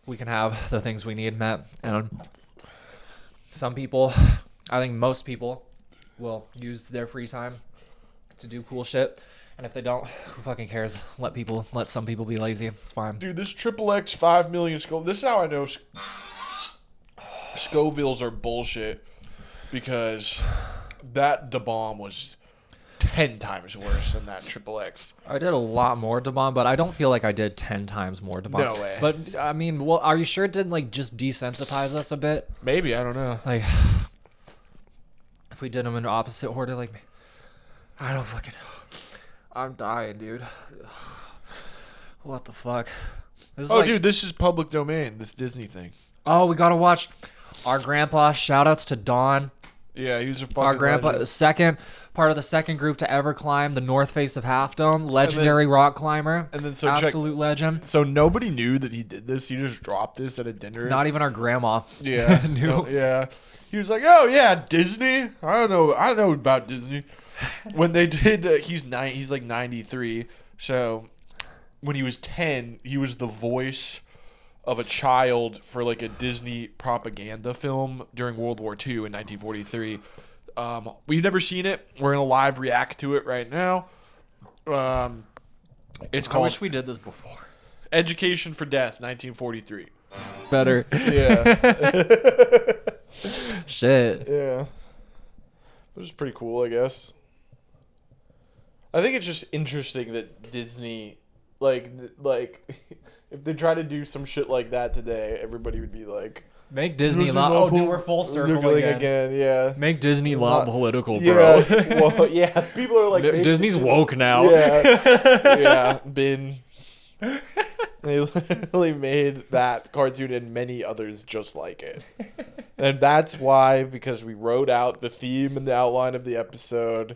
We can have the things we need met. And some people, I think most people, will use their free time to do cool shit. And if they don't, who fucking cares? Let some people be lazy. It's fine. Dude, this XXX 5 million Scoville. This is how I know Scovilles are bullshit, because the bomb was 10 times worse than that XXX. I did a lot more to bomb, but I don't feel like I did 10 times more to bomb. No way. But I mean, are you sure it didn't just desensitize us a bit? Maybe, I don't know. Like, if we did them in opposite order, I don't fucking know. I'm dying, dude. What the fuck? Dude, this is public domain, this Disney thing. Oh, we gotta watch our grandpa. Shoutouts to Don. Yeah, he was a fucking Our grandpa, legend. part of the second group to ever climb the north face of Half Dome. Legendary rock climber. And then absolute legend. So nobody knew that he did this. He just dropped this at a dinner. Not even our grandma. Yeah. knew. Yeah. He was like, "Oh yeah, Disney. I don't know about Disney." When they did, he's like 93. So when he was 10, he was the voice of a child for like a Disney propaganda film during World War II in 1943. We've never seen it. We're gonna live react to it right now. It's I called wish we did this before. Education for Death, 1943. Better. Yeah. Shit. Yeah. Which is pretty cool, I guess. I think it's just interesting that Disney, like if they try to do some shit like that today, everybody would be like, Make Disney Oh, dude, we're full circle again. Yeah. Make Disney not political, bro. Yeah. Well, yeah. People are like, Disney's woke now. Yeah. Yeah. They literally made that cartoon and many others just like it. And that's why, because we wrote out the theme and the outline of the episode.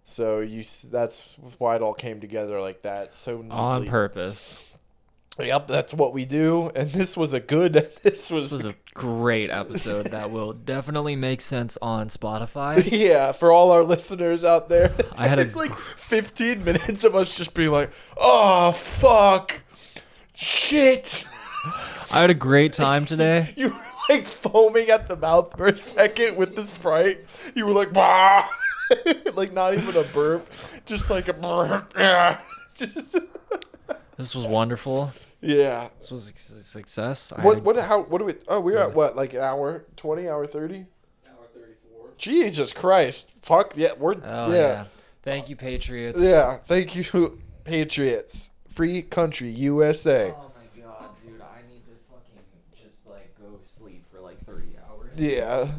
So that's why it all came together like that. So neatly. On purpose. Yep, that's what we do. And this was a great episode that will definitely make sense on Spotify. Yeah, for all our listeners out there. It's like 15 minutes of us just being like, "Oh fuck. Shit." I had a great time today. You were like foaming at the mouth for a second with the Sprite. You were like, "Bah." Like not even a burp, just like a burp. Yeah. This was wonderful. Yeah. This was a success. What do we? Oh, we're at what? Like an hour 20, hour 30? Hour 34. Jesus Christ! Fuck yeah, yeah. Thank you, Patriots. Yeah, thank you, Patriots. Free country, USA. Oh my god, dude! I need to fucking just go sleep for 30 hours. Yeah.